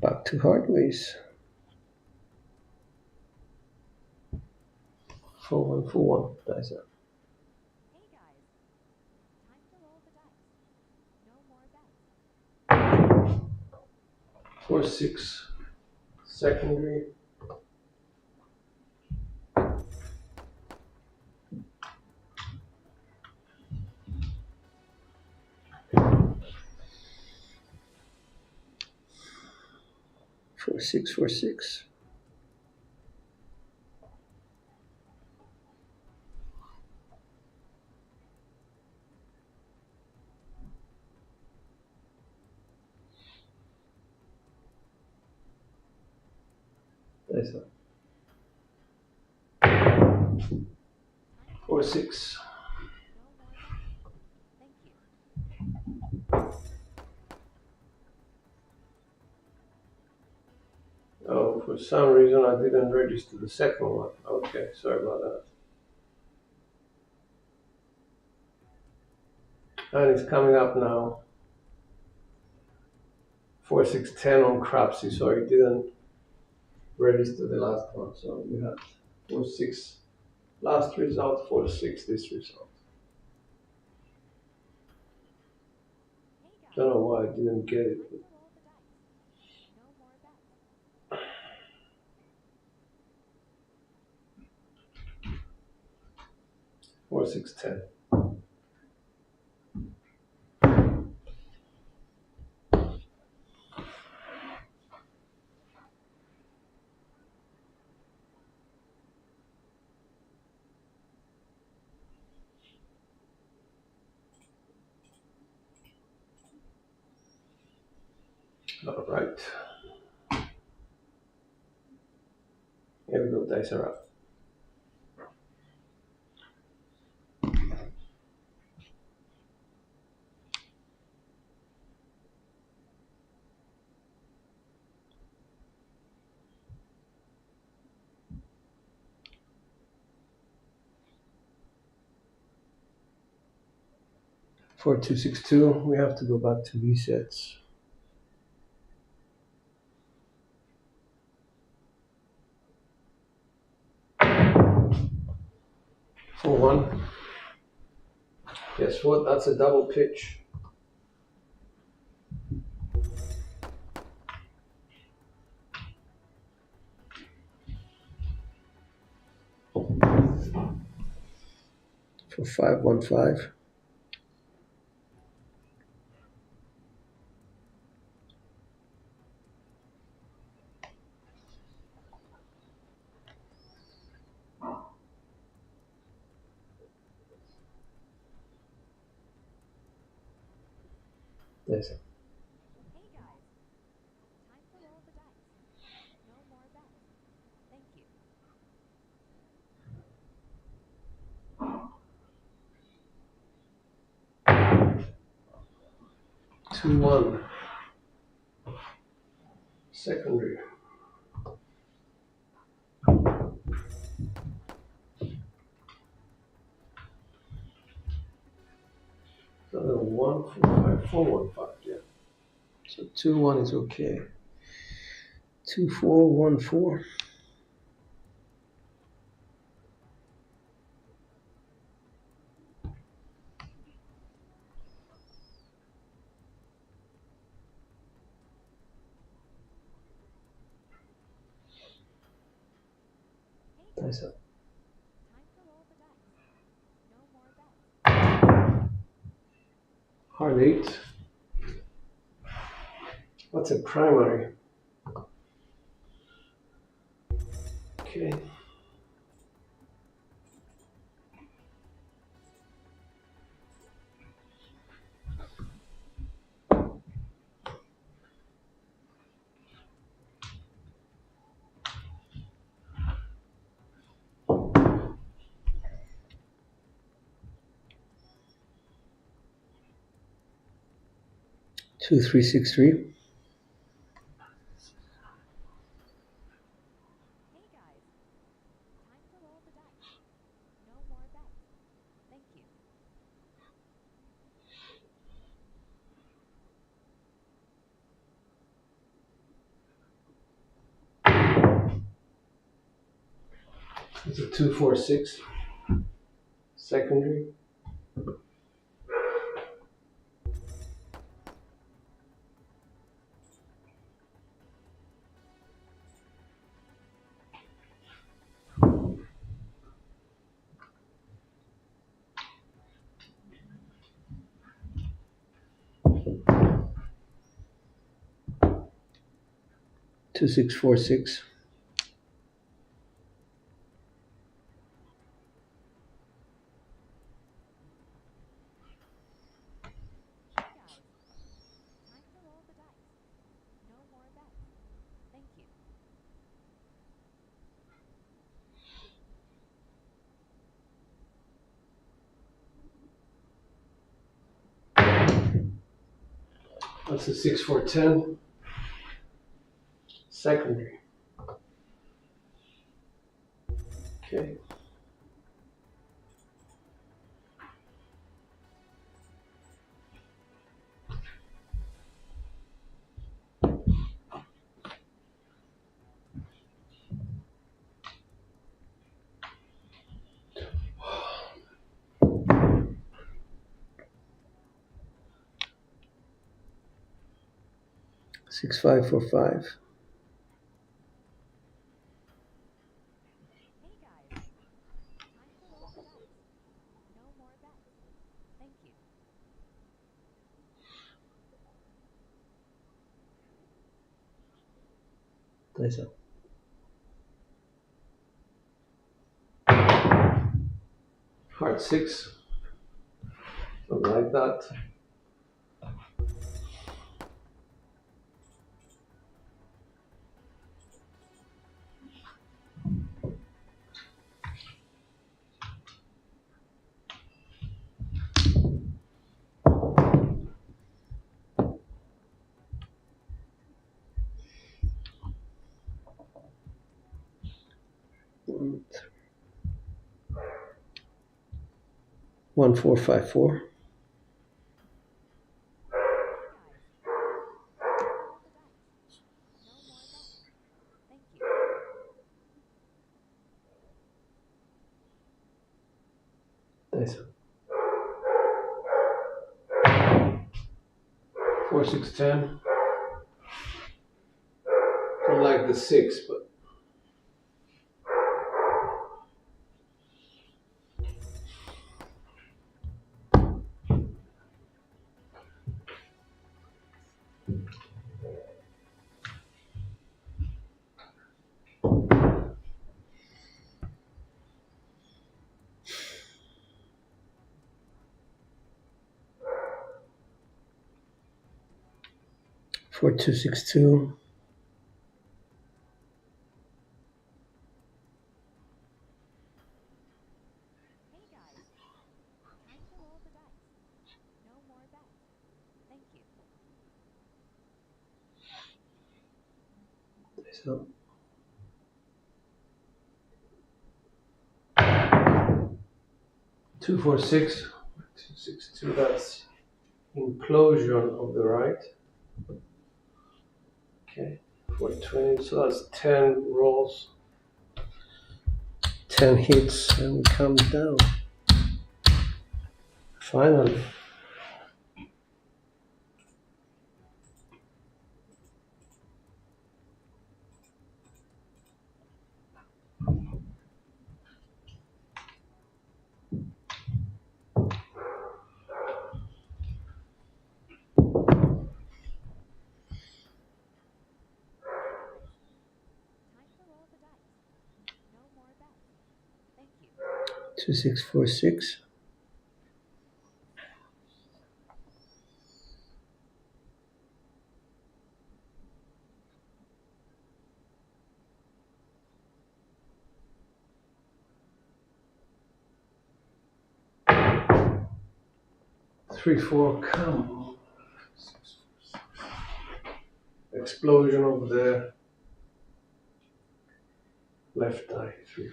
[SPEAKER 1] Back to hardways. 4-1-4-1. That's it.
[SPEAKER 2] Hey guys, time to roll the dice. No more bets.
[SPEAKER 1] 4-6. Secondary. Four, 6, 4-6. That's it. 4-6.
[SPEAKER 2] No more bets. Thank you.
[SPEAKER 1] Oh, for some reason I didn't register the second one. Okay, sorry about that. And it's coming up now. 4-6-10 on Crapsee, so I didn't register the last one. So you had 4-6 last result, 4-6 this result.
[SPEAKER 2] Hey guys,
[SPEAKER 1] Don't know why I didn't get it.
[SPEAKER 2] time to roll the dice. No more bets.
[SPEAKER 1] 4-6-10. All right. Here we go, dice are up. For 2-6-2, we have to go back to resets. For 1. Guess what? That's a double pitch. For 5-1-5. There's it.
[SPEAKER 2] Hey guys, time to roll the dice. No more bets. Thank you.
[SPEAKER 1] 2-1. Secondary. Another 1-4-5, 4-1-5, yeah. So 2-1 is okay. 2-4-1-4.
[SPEAKER 2] Hey
[SPEAKER 1] Nice
[SPEAKER 2] guys,
[SPEAKER 1] up.
[SPEAKER 2] time to roll the dice. No more bets.
[SPEAKER 1] Hard 8. What's a primary? Okay. Two, 3-6-3.
[SPEAKER 2] Hey guys, time to roll the dice. No more bets. Thank you.
[SPEAKER 1] 2-4-6. Secondary. 2-6-4-6.
[SPEAKER 2] Hey guys, time to roll the dice. No more bets. Thank you.
[SPEAKER 1] That's a 6-4-10. Secondary. Okay. Six, 5-4-5.
[SPEAKER 2] Hey guys, time to roll the dice. No more bets. Thank you.
[SPEAKER 1] Dice up. Heart 6. Something like that. One, 4-5-4. Dice up. 4-6-10. Don't like the 6, but 4-2-6-2.
[SPEAKER 2] Hey guys, time to roll the dice. No more bets. Thank you.
[SPEAKER 1] Dice up. 2-4-6. 2-6-2. That's implosion of the right. Okay. 4-20. So that's 10 rolls. 10 hits, and we come down. Finally.
[SPEAKER 2] Time to roll the dice. No more bets. Thank you.
[SPEAKER 1] 2-6-4-6. 3-4. Come on. Explosion of the left eye. 3-4.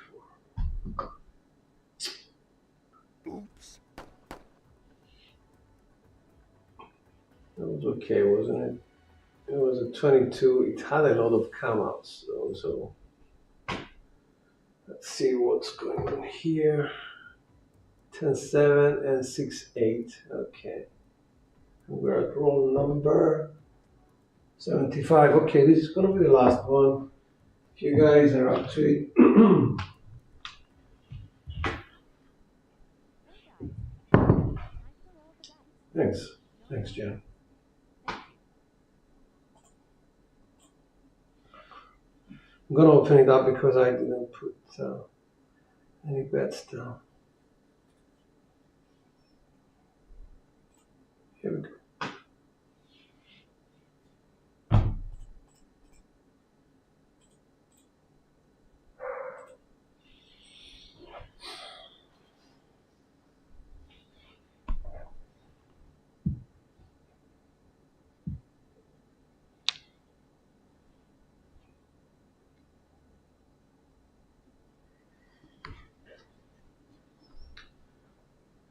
[SPEAKER 3] Oops.
[SPEAKER 1] That was okay, wasn't it? It was a 22. It had a lot of come outs though, so let's see what's going on here. 10-7 and 6-8. Okay. We're at roll number 75. Okay, this is gonna be the last one. If you guys are up to it.
[SPEAKER 2] Hey guys, time to roll the dice.
[SPEAKER 1] Thanks. Thanks, Jen.
[SPEAKER 2] Thank you.
[SPEAKER 1] I'm gonna open it up because I didn't put any bets down. Here we go.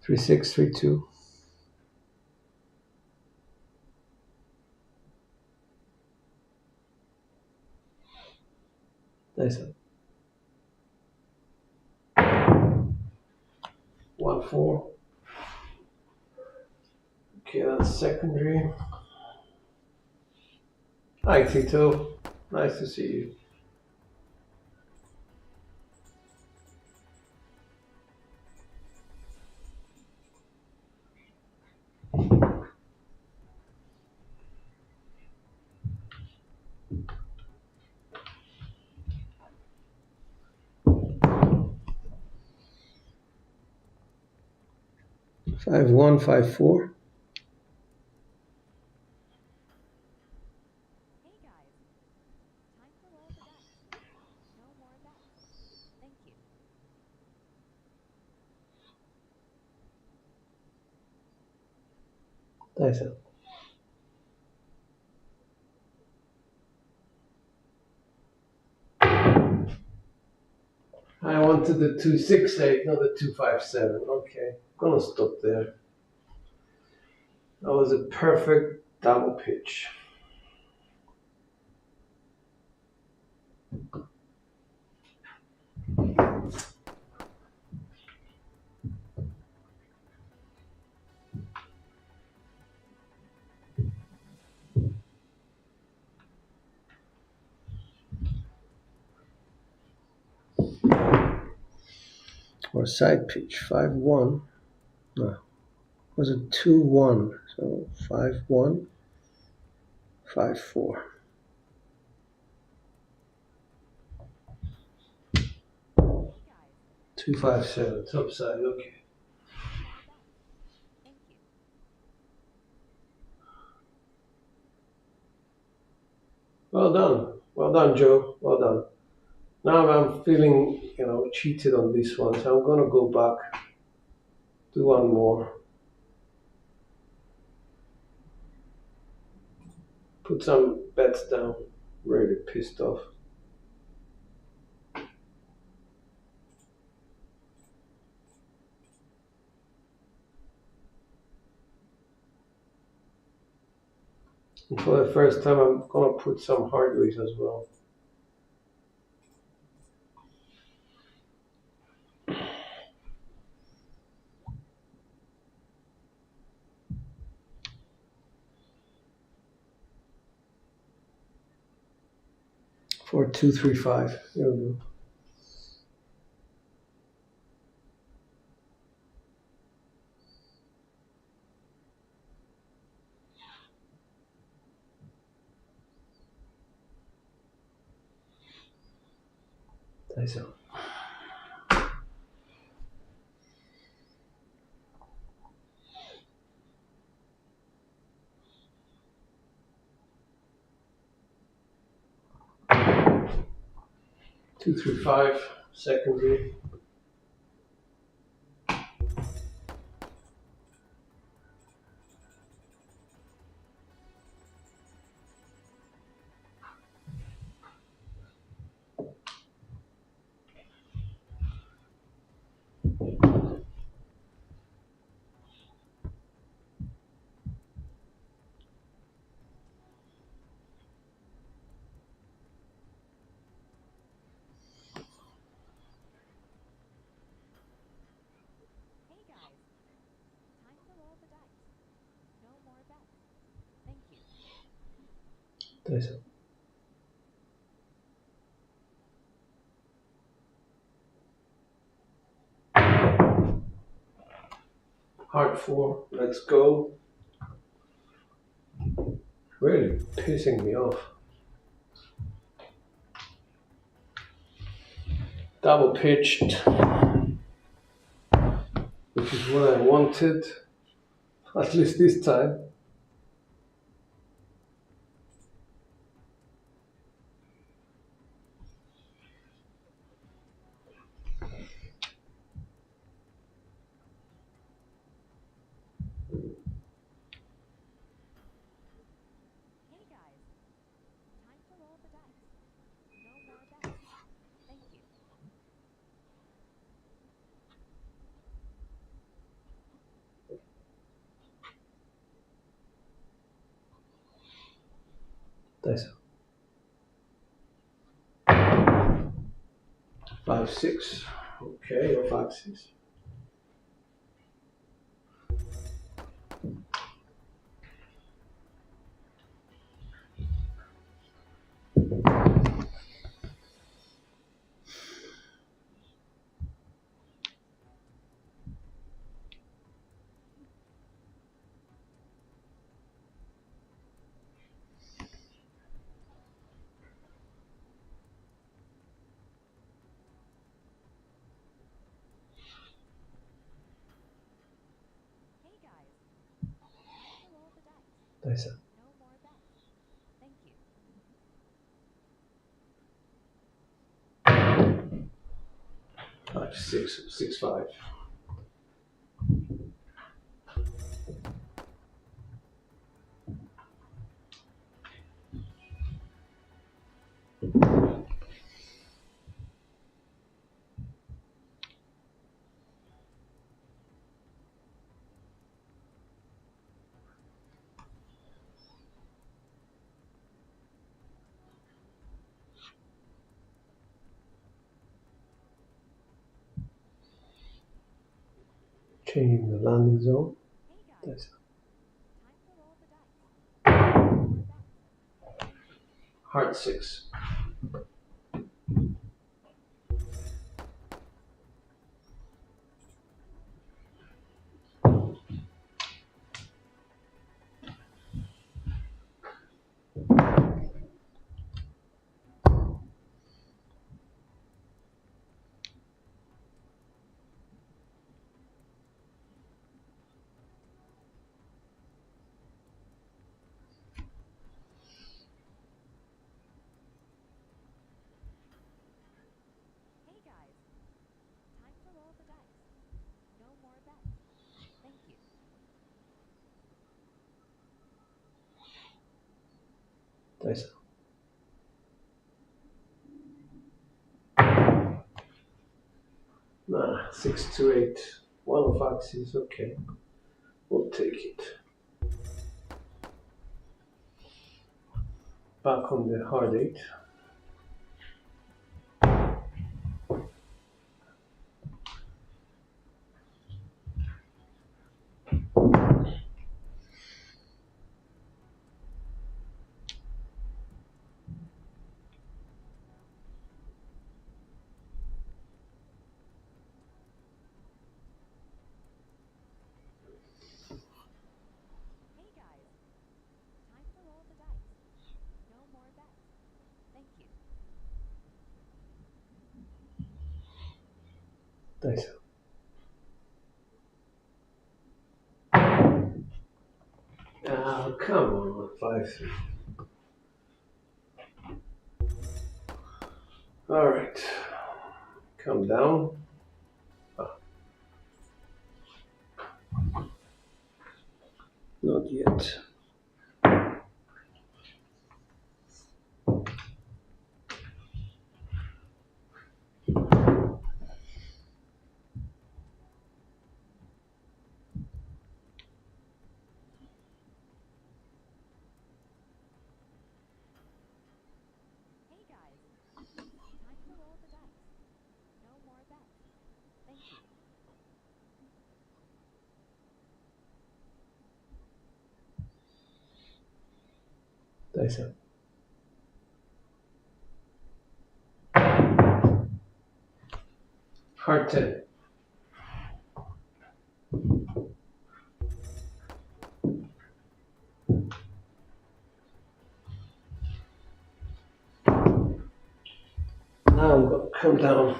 [SPEAKER 1] 3-6, 3-2. Nice. 1-4. Okay, that's secondary. Hi, Tito. Nice to see you. Five one, 5-4.
[SPEAKER 2] Hey guys, time to roll the dice. No more bets. Thank you.
[SPEAKER 1] Nice. I wanted the 2-6-8, not the 2-5-7. Okay, gonna stop there. That was a perfect double pitch. Or side pitch, 5-1. No, it was a 2-1. So 5-1, 5-4.
[SPEAKER 2] Hey guys,
[SPEAKER 1] 2-5-7, top side, okay.
[SPEAKER 2] thank you.
[SPEAKER 1] Well done, Joe. Well done. Now I'm feeling, cheated on this one, so I'm gonna go back, do one more, put some bets down. Really pissed off. And for the first time, I'm gonna put some hardways as well. For 2-3-5. There we go. Nice. 2-3-5, secondary.
[SPEAKER 2] Hey guys, time to roll the dice. No more bets. Thank you.
[SPEAKER 1] Nice. Hard 4, let's go. Really pissing me off. Double pitched, which is what I wanted, at least this time.
[SPEAKER 2] Hey guys, time to roll the dice. No more bets. Thank you.
[SPEAKER 1] That's 5-6. Okay, or 5-6.
[SPEAKER 2] Hey guys, time to roll the dice.
[SPEAKER 1] That's
[SPEAKER 2] No more bets. Thank you.
[SPEAKER 1] 5-6, 6-5. Changing the landing zone.
[SPEAKER 2] Hey guys,
[SPEAKER 1] That's
[SPEAKER 2] time to roll the dice. No more bets. Thank you.
[SPEAKER 1] Heart 6.
[SPEAKER 2] Hey guys, time to roll the dice. No more bets. Thank you.
[SPEAKER 1] That's 6-8. 1 of axis. Okay, we'll take it. Back on the hard 8.
[SPEAKER 2] Hey guys, time to roll the dice. No more bets. Thank you.
[SPEAKER 1] That's come on, 5-3. All right, come down. Not yet.
[SPEAKER 2] Hey guys, time to roll the dice. No more bets. Thank you.
[SPEAKER 1] That's hard 10. Now I'm going to come down.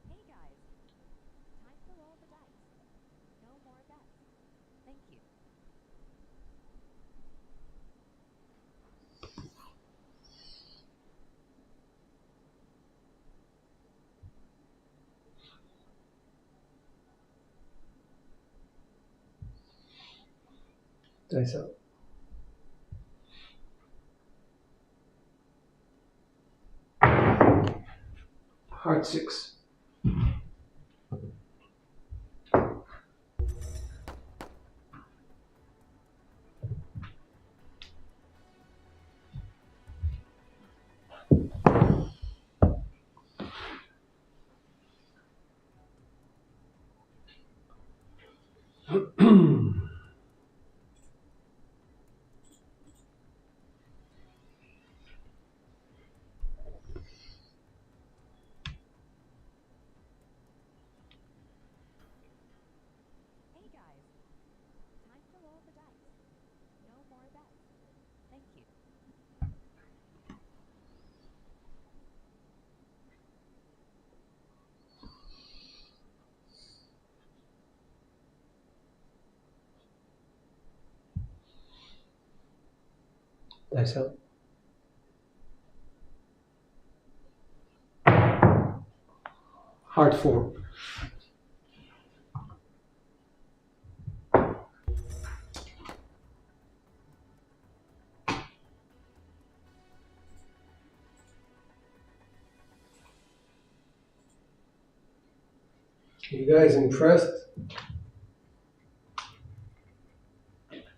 [SPEAKER 2] Hey guys, time to roll the dice. No more bets. Thank you.
[SPEAKER 1] Dice out. Heart 6.
[SPEAKER 2] Hey guys, time to roll the dice. No more bets. Thank you.
[SPEAKER 1] Dice out. Heart 4. You guys impressed?
[SPEAKER 2] Hey guys,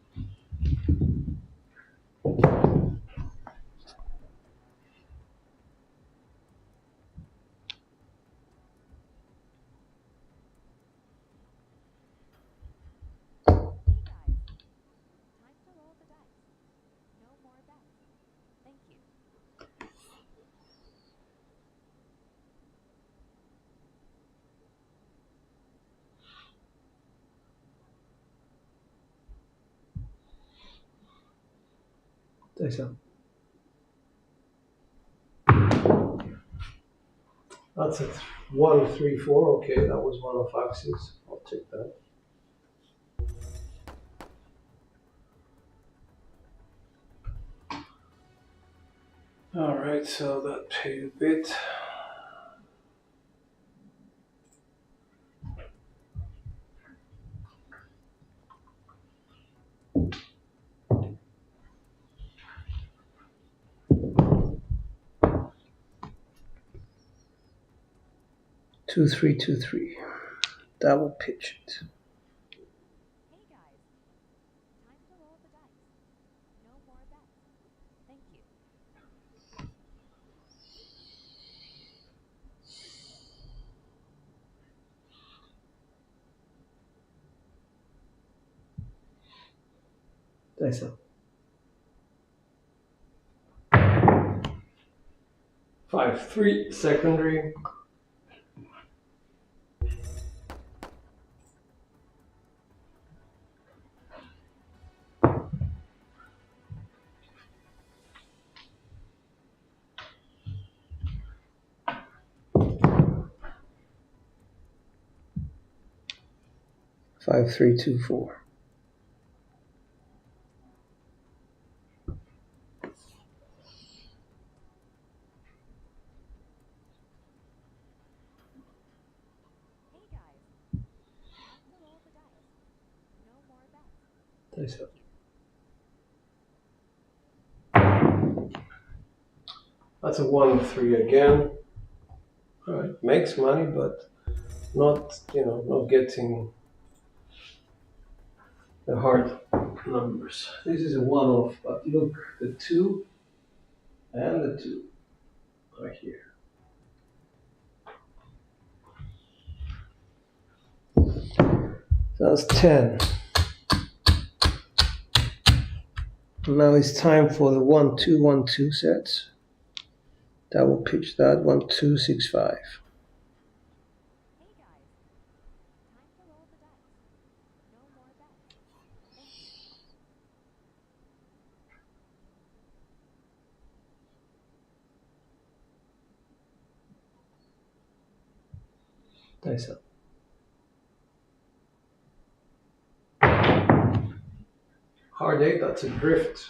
[SPEAKER 2] time to roll the dice. No more bets. Thank you.
[SPEAKER 1] Dice out. That's a 1, 3, 4. Okay, that was one of axes. I'll take that. All right, so that paid a bit. Two, three, 2, 3. That will pitch it.
[SPEAKER 2] Hey guys, time to roll the dice. No more bets. Thank you.
[SPEAKER 1] Dice out. 5, 3, secondary. Five, 3, 2, 4.
[SPEAKER 2] Hey guys, time to roll the dice. No more bets.
[SPEAKER 1] Dice out.
[SPEAKER 2] Thank you.
[SPEAKER 1] That's a 1, 3 again. All right, makes money, but not, not getting the hard numbers. This is a one-off, but look, the 2 and the 2 are here. That's 10. Now it's time for the 1, 2, 1, 2 sets. That will pitch that 1, 2, 6, 5.
[SPEAKER 2] Hey guys, time to roll the dice. No more bets. Thank you.
[SPEAKER 1] Dice up. Hard 8, that's a drift.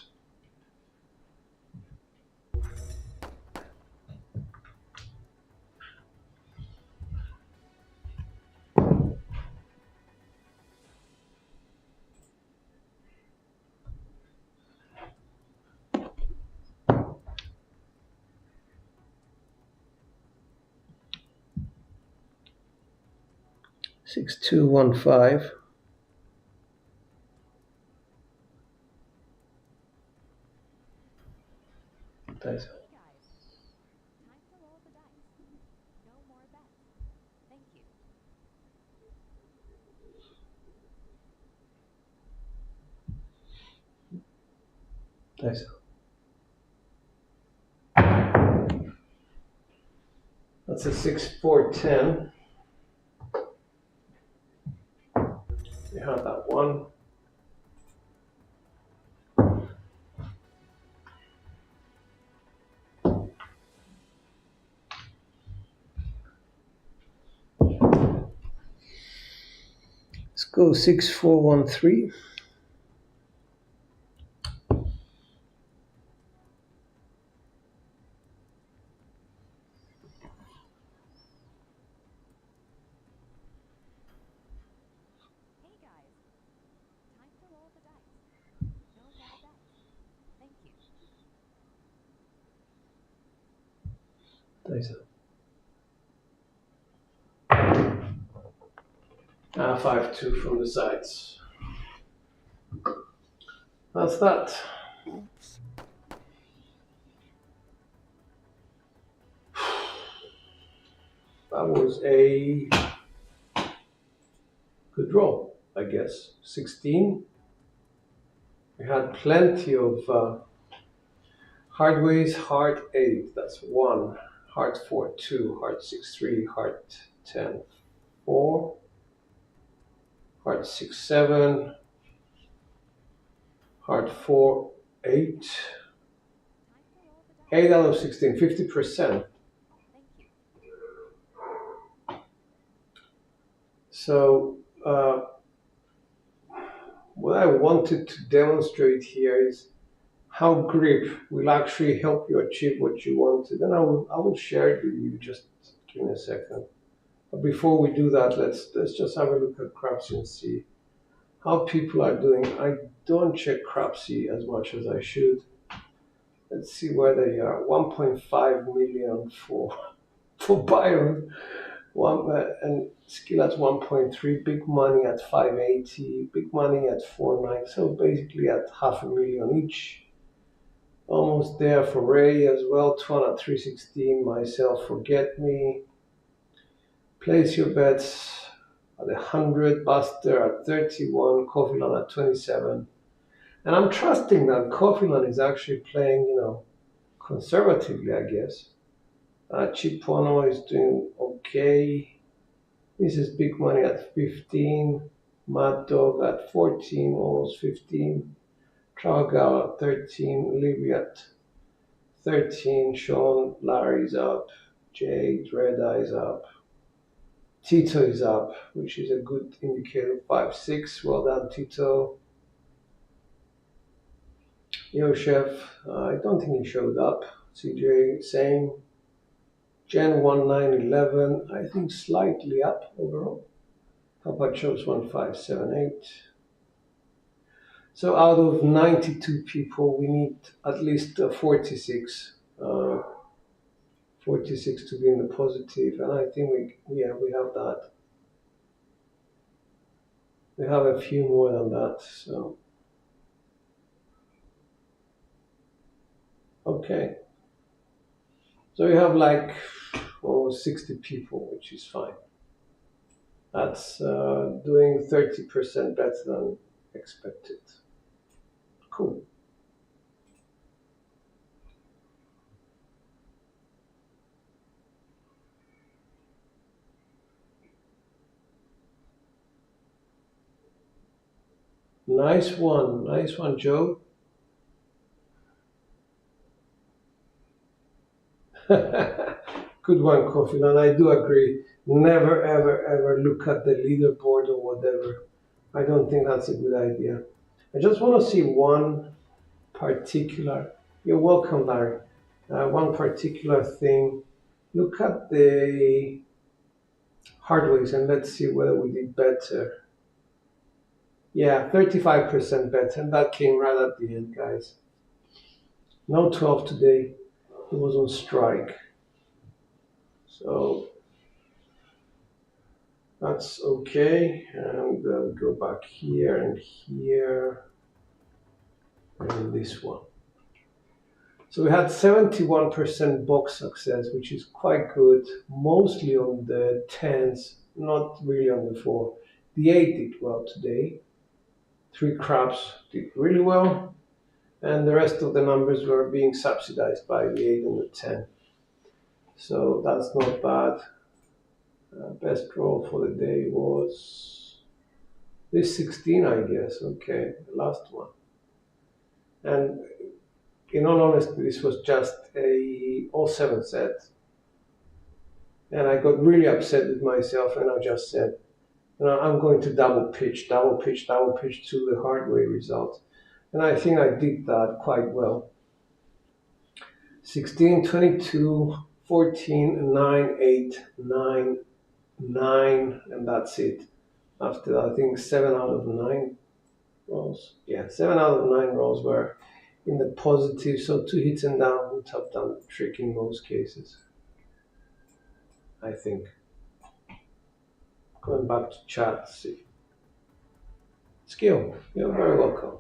[SPEAKER 1] 6215. Nice.
[SPEAKER 2] Hey guys, time to roll the dice. No more bets. Thank you.
[SPEAKER 1] Nice. That's a 6-4-10. We have that one. Let's go 6-4-1-3.
[SPEAKER 2] Hey guys, time to roll the dice. No more bets. Thank you.
[SPEAKER 1] Nice. 5-2 from the sides. That's that. That was a good roll, I guess. 16. We had plenty of hard ways, heart 8, that's 1. Heart 4, 2. Heart 6, 3. Heart 10, 4. Heart 6, 7. Heart 4, 8.
[SPEAKER 2] Time to roll the dice.
[SPEAKER 1] 8 out of 16, 50%.
[SPEAKER 2] Thank you.
[SPEAKER 1] So what I wanted to demonstrate here is how grip will actually help you achieve what you wanted. And I will share it with you. Just give me a second. But before we do that, let's just have a look at Crapsee and see how people are doing. I don't check Crapsee as much as I should. Let's see where they are. 1.5 million for Byron. And skill at 1.3, big money at 580, big money at 4.9. So basically at $500,000 each. Almost there for Ray as well. 2 at 316. Myself, forget me. Place your bets at 100. Buster at 31. Kofilan at 27. And I'm trusting that Kofilan is actually playing, conservatively, I guess. Chipono is doing okay. This is big money at 15. Mad Dog at 14, almost 15. Traugal at 13. Libby at 13. Sean, Larry's up. Jade, Red Eye's up. Tito is up, which is a good indicator. 5-6. Well done, Tito. Yo, Chef. I don't think he showed up. CJ, same. Gen 1911, I think slightly up overall. Papa chose 1578. So out of 92 people, we need at least 46. 46 to be in the positive, and I think we have that. We have a few more than that, so. Okay. So we have like almost 60 people, which is fine. That's doing 30% better than expected. Cool. Nice one, Joe. Good one, Kofi, and I do agree. Never, ever, ever look at the leaderboard or whatever. I don't think that's a good idea. I just want to see one particular. You're welcome, Larry. One particular thing. Look at the hardways and let's see whether we did better. Yeah, 35% better, and that came right at the end, guys. No 12 today. It was on strike. So That's okay. And go back here and here and this one. So we had 71% box success, which is quite good, mostly on the 10s, not really on the 4. The 8 did well today. 3 craps did really well, and the rest of the numbers were being subsidized by the 8 and the 10. So that's not bad. Best roll for the day was this 16, I guess. Okay, the last one. And in all honesty, this was just a all 7 set. And I got really upset with myself, and I just said, I'm going to double pitch to the hard way result. And I think I did that quite well. 16, 22, 14, 9, 8, 9, 9, and that's it. After that, I think 7 out of 9 rolls. Yeah, 7 out of 9 rolls were in the positive, so 2 hits and down would have done the trick in most cases, I think. Going back to chat, see. Skill, you're very welcome.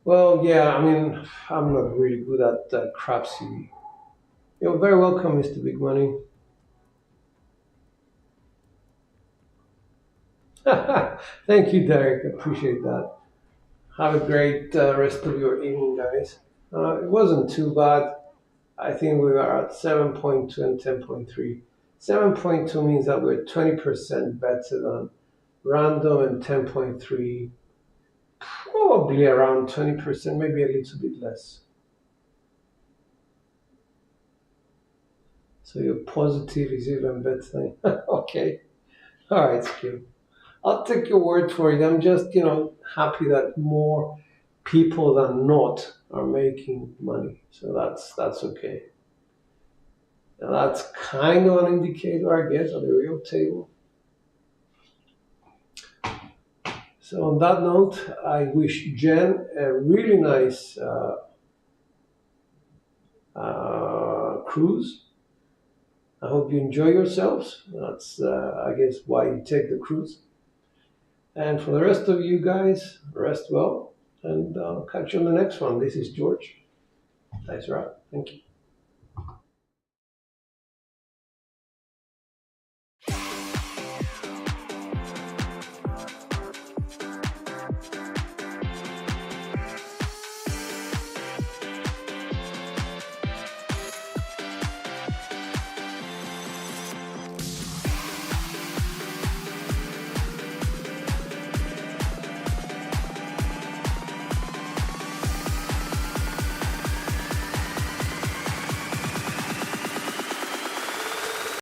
[SPEAKER 1] Well, yeah, I mean, I'm not really good at Crapsee. You're very welcome, Mr. Big Money. Thank you, Derek. Appreciate that. Have a great rest of your evening, guys. It wasn't too bad. I think we are at 7.2 and 10.3. 7.2 means that we're 20% better than random, and 10.3 probably around 20%, maybe a little bit less. So your positive is even better. Okay. All right, Skill. I'll take your word for it. I'm just, happy that more people than not are making money. So that's okay. Now that's kind of an indicator, I guess, of the real table. So on that note, I wish Jen a really nice cruise. I hope you enjoy yourselves. That's, I guess, why you take the cruise. And for the rest of you guys, rest well, and I'll catch you on the next one. This is George. Thanks, Rob. Thank you.